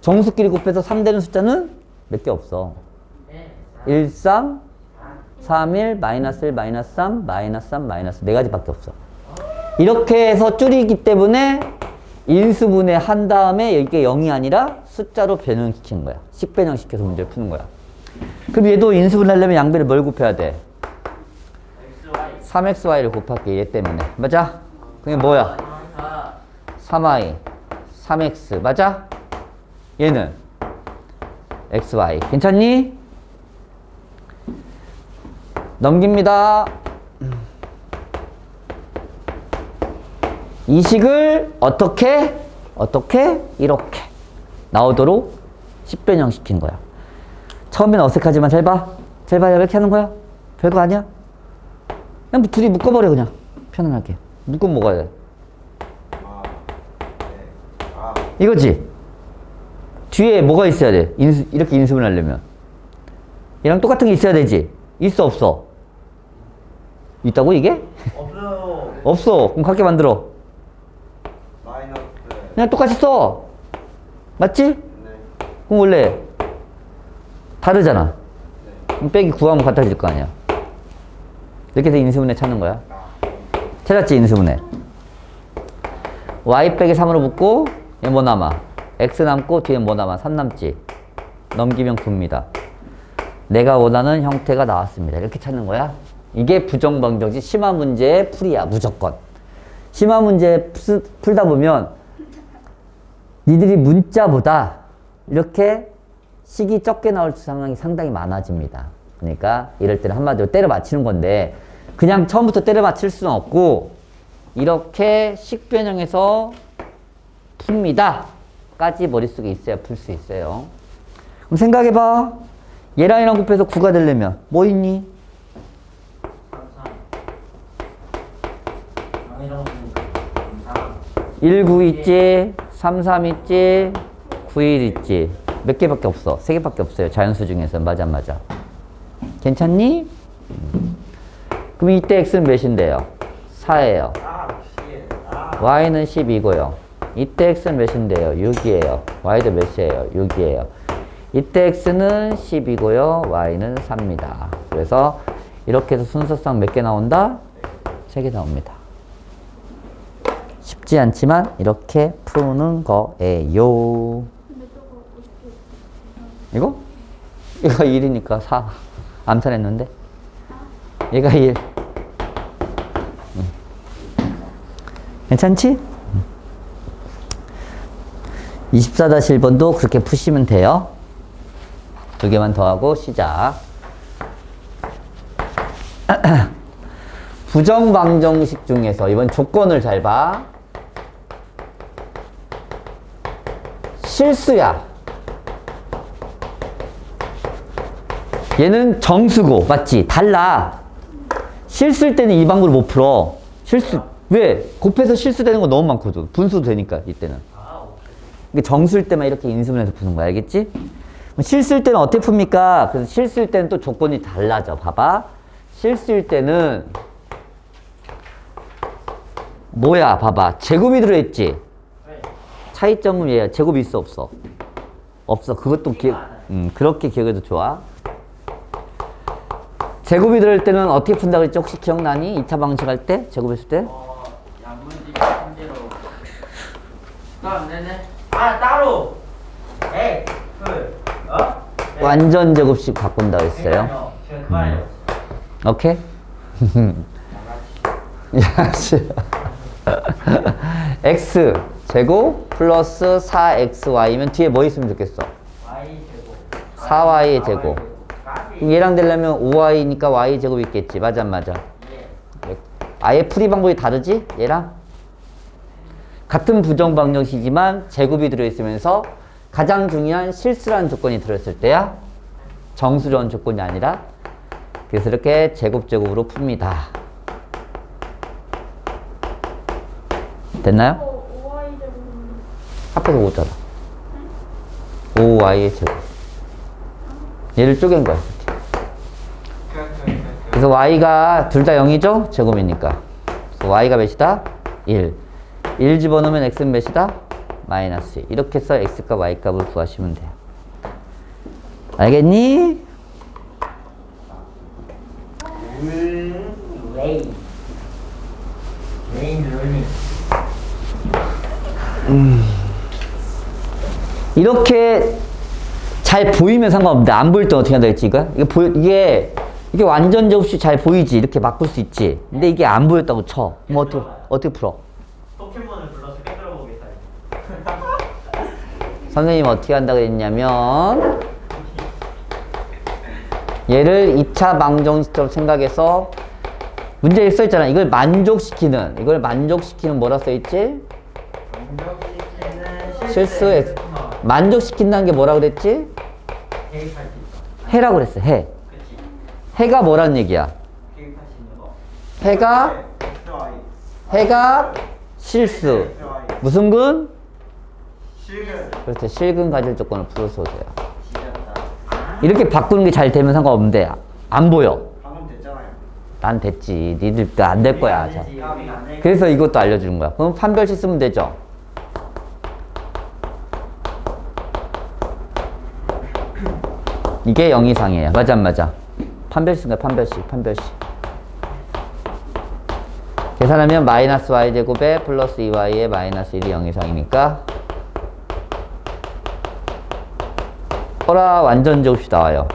정수끼리 곱해서 3 되는 숫자는 몇 개 없어. 1, 3, 3, 1, 마이너스 1, 마이너스 3, 마이너스 3, 마이너스 4가지밖에 없어. 이렇게 해서 줄이기 때문에 인수분해 한 다음에 이게 0이 아니라 숫자로 변형시키는 거야. 10변형 시켜서 문제를 푸는 거야. 그럼 얘도 인수분해 하려면 양변을 뭘 곱해야 돼? 3xy를 곱할게. 얘 때문에. 맞아? 그게 뭐야? 3y, 3x. 맞아? 얘는 xy. 괜찮니? 넘깁니다. 이 식을 어떻게 이렇게 나오도록 10변형 시킨 거야. 처음에는 어색하지만 잘 봐. 이렇게 하는 거야. 별거 아니야. 그냥 둘이 묶어버려. 그냥 편안하게 묶으면 뭐가 돼? 이거지. 뒤에 뭐가 있어야 돼? 이렇게 인수분해 하려면 얘랑 똑같은 게 있어야 되지. 있어 없어? 있다고 이게? 없어요. 없어. 그럼 같게 만들어. 마이너스. 그냥 똑같이 써. 맞지? 네. 그럼 원래 다르잖아. 그럼 빼기 9하면 갖다 줄 거 아니야. 이렇게 해서 인수분해 찾는 거야. 찾았지, 인수분해. y 빼기 3으로 붙고 얘 뭐 남아? x 남고 뒤에 뭐 남아? 3 남지. 넘기면 9입니다. 내가 원하는 형태가 나왔습니다. 이렇게 찾는 거야. 이게 부정방정식 심화 문제의 풀이야. 무조건. 심화 문제 풀다 보면 니들이 문자보다 이렇게 식이 적게 나올 상황이 상당히 많아집니다. 그러니까 이럴 때는 한마디로 때려 맞히는 건데 그냥 처음부터 때려 맞힐 수는 없고 이렇게 식변형에서 풉니다 까지 머릿속에 있어야 풀 수 있어요. 그럼 생각해봐. 얘랑 얘랑 곱해서 9가 되려면 뭐 있니? 1, 9 있지, 3, 3 있지, 9, 1 있지. 몇 개밖에 없어. 3개밖에 없어요. 자연수 중에서. 맞아. 괜찮니? 그럼 이때 x는 몇인데요? 4예요. y는 12고요. 이때 x는 몇인데요? 6이에요. y도 몇이에요? 6이에요. 이때 x는 10이고요. y는 4입니다. 그래서 이렇게 해서 순서상 몇 개 나온다? 3개 나옵니다. 쉽지 않지만 이렇게 푸는 거예요. 근데 저거 어떻게 이거? 얘가 1이니까 4. 암산했는데. 얘가 1. 괜찮지? 24-1번도 그렇게 푸시면 돼요. 2개만 더 하고 시작. 부정방정식 중에서 이번 조건을 잘 봐. 실수야. 얘는 정수고, 맞지? 달라. 실수일 때는 이 방법을 못 풀어. 실수. 왜? 곱해서 실수되는 거 너무 많거든. 분수도 되니까, 이때는. 이게 정수일 때만 이렇게 인수분해서 푸는 거야. 알겠지? 실수일 때는 어떻게 풉니까? 그래서 실수일 때는 또 조건이 달라져. 봐봐. 실수일 때는 뭐야? 봐봐. 제곱이 들어있지? 차이점은 얘야. 제곱이 있어, 없어? 없어. 그것도 그렇게 기억해도 좋아. 제곱이 들어올 때는 어떻게 푼다 그랬지? 혹시 기억나니? 2차 방식할 때? 제곱했을 때? 양문지 문제로. 안 되네. 따로. 네. 완전 제곱식 바꾼다 그랬어요. 제가 그 말이에요. 오케이? 야, 씨. x 제곱 플러스 4xy면 뒤에 뭐 있으면 좋겠어? y 제곱. 4y의 제곱. 그럼 얘랑 되려면 5y니까 y 제곱 있겠지. 맞아, 안 맞아? 예. 아예 풀이 방법이 다르지? 얘랑? 같은 부정방정식이지만 제곱이 들어있으면서 가장 중요한 실수라는 조건이 들어있을 때야. 정수라는 조건이 아니라. 그래서 이렇게 제곱으로 풉니다. 됐나요? 5y 제곱은 합해서 5잖아. 5y의 제곱. 얘를 쪼갠 거야. 그래서 y가 둘 다 0이죠? 제곱이니까. 그래서 y가 몇이다? 1. 1 집어넣으면 x는 몇이다? 마이너스 2. 이렇게 해서 x값, y값을 구하시면 돼요. 알겠니? 레인 룰링. 이렇게 잘 보이면 상관없는데 안 보일 땐 어떻게 한다 했지? 이게 완전 접시 잘 보이지? 이렇게 바꿀 수 있지? 근데 이게 안 보였다고 쳐. 그럼 어떻게 풀어? 포켓몬을 불러서 깨뜨려 보겠다. 선생님 어떻게 한다고 했냐면 얘를 2차 방정식처럼 생각해서 문제에 써있잖아. 이걸 만족시키는 뭐라 써있지? 실수 x. 만족시킨다는 게 뭐라 그랬지? 대입할 수 있어. 해라고 그랬어. 해. 그치. 해가 뭐란 얘기야? 대입할 수 있는 거. 해가 실수. 무슨 근? 실근. 그렇죠. 실근 가질 조건을 풀어서 돼요. 지렸다. 이렇게 바꾸는 게 잘 되면 상관없는데 안 보여. 방금 됐잖아요. 난 됐지. 니들 안 될 거야. 자. 안 돼. 그래서 이것도 알려주는 거야. 그럼 판별식 쓰면 되죠. 이게 0 이상이에요. 맞아, 안 맞아? 판별식인가요? 판별식. 계산하면 마이너스 y제곱에 플러스 2y에 마이너스 1이 0 이상이니까 완전 제곱이 나와요.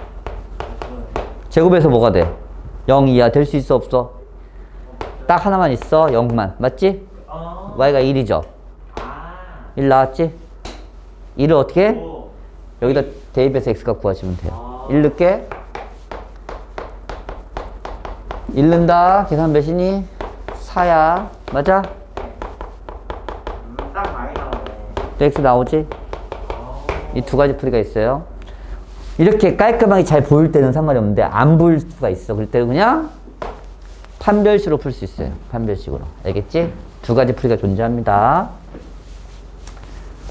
제곱에서 뭐가 돼? 0 이하 될 수 있어 없어? 딱 하나만 있어. 0만. 맞지? y가 1이죠. 1 나왔지? 1을 어떻게 해? 여기다 대입해서 x가 구하시면 돼요. 1 넣게. 1 넣는다. 계산 몇이니? 4야. 맞아? 딱 많이 나오네. 또 x 나오지? 이 두 가지 풀이가 있어요. 이렇게 깔끔하게 잘 보일 때는 상관이 없는데 안 보일 수가 있어. 그럴 때는 그냥 판별식으로 풀 수 있어요. 판별식으로. 알겠지? 두 가지 풀이가 존재합니다.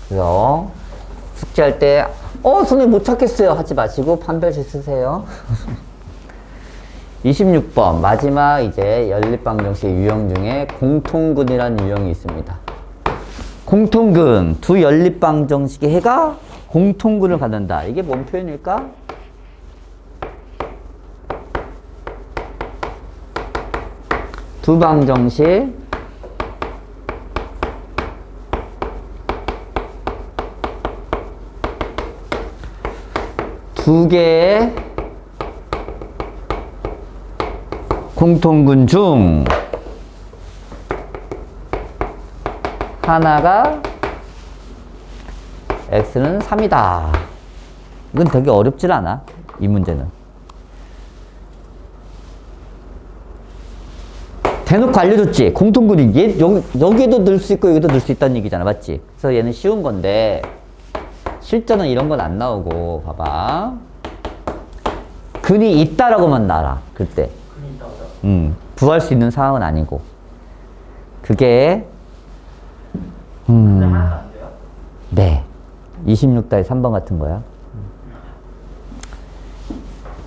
그래서 숙제할 때 선생님 못 찾겠어요 하지 마시고 판별식 쓰세요. 26번 마지막 이제 연립방정식 유형 중에 공통근이라는 유형이 있습니다. 공통근 두 연립방정식의 해가 공통근을 갖는다. 이게 뭔 표현일까? 두 방정식 두 개의 공통근 중 하나가 x는 3이다. 이건 되게 어렵질 않아. 이 문제는. 대놓고 알려줬지. 공통근이 여기에도 넣을 수 있고 여기도 넣을 수 있다는 얘기잖아. 맞지? 그래서 얘는 쉬운 건데 실전은 이런 건 안 나오고 봐봐. 근이 있다라고만 나라. 그때. 근이 있다고요? 구할 수 있는 상황은 아니고. 그게 근데 하나도 안 돼요? 네. 26-3번 같은 거야.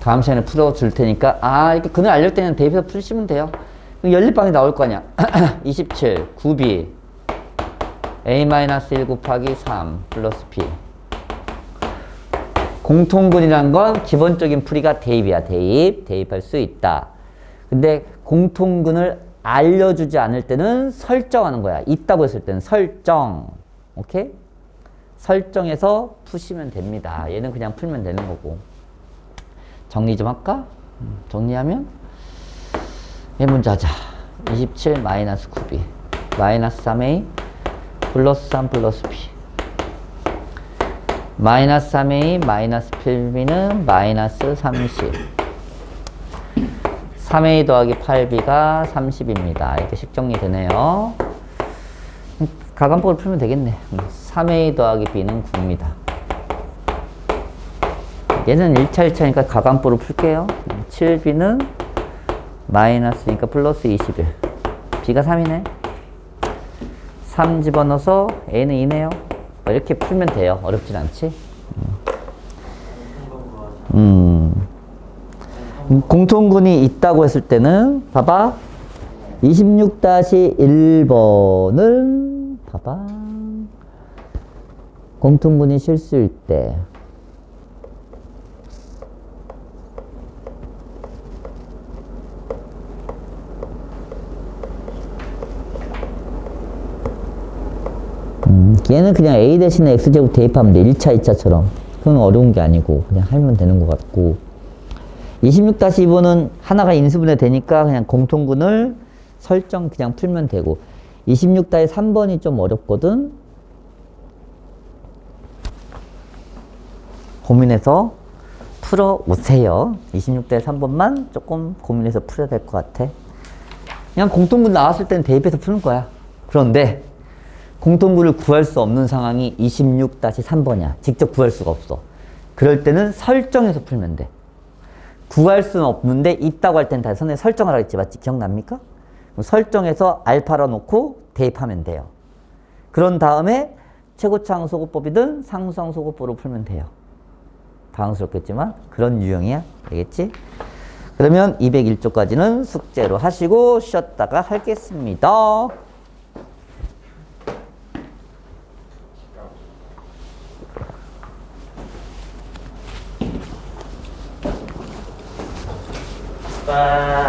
다음 시간에 풀어줄 테니까 이렇게 근을 알릴 때는 대입해서 풀시면 돼요. 연립방이 나올 거 아니야. 27 9b a-1 곱하기 3 플러스 b. 공통근이란 건 기본적인 풀이가 대입이야. 대입할 수 있다. 근데 공통근을 알려주지 않을 때는 설정하는 거야. 있다고 했을 때는 설정. 오케이? 설정해서 푸시면 됩니다. 얘는 그냥 풀면 되는 거고. 정리 좀 할까? 정리하면 얘 문제 하자. 27 마이너스 9b 마이너스 3a 플러스 3 플러스 b 마이너스 3a 마이너스 8b는 마이너스 30 3a 더하기 8b가 30입니다. 이렇게 식정리 되네요. 가감법을 풀면 되겠네. 3a 더하기 b는 9입니다. 얘는 1차 1차니까 가감법으로 풀게요. 7b는 마이너스니까 플러스 21 b가 3이네. 3 집어넣어서 a는 2네요. 이렇게 풀면 돼요. 어렵진 않지? 공통근이 있다고 했을 때는 봐봐. 26-1번은 봐봐. 공통근이 실수일 때 얘는 그냥 a 대신에 x제곱 대입하면 돼. 1차, 2차처럼. 그건 어려운 게 아니고 그냥 하면 되는 것 같고 26-2번은 하나가 인수분해 되니까 그냥 공통근을 설정 그냥 풀면 되고 26-3번이 좀 어렵거든. 고민해서 풀어 오세요. 26-3번만 조금 고민해서 풀어야 될 것 같아. 그냥 공통근 나왔을 때는 대입해서 푸는 거야. 그런데 공통근을 구할 수 없는 상황이 26-3번이야. 직접 구할 수가 없어. 그럴 때는 설정해서 풀면 돼. 구할 수는 없는데 있다고 할 땐 다 선생님 설정하라고 했지. 맞지? 기억납니까? 설정해서 알파로 놓고 대입하면 돼요. 그런 다음에 최고차항소거법이든 상수항소거법으로 풀면 돼요. 당황스럽겠지만 그런 유형이야. 알겠지? 그러면 201쪽까지는 숙제로 하시고 쉬었다가 하겠습니다. 빠이.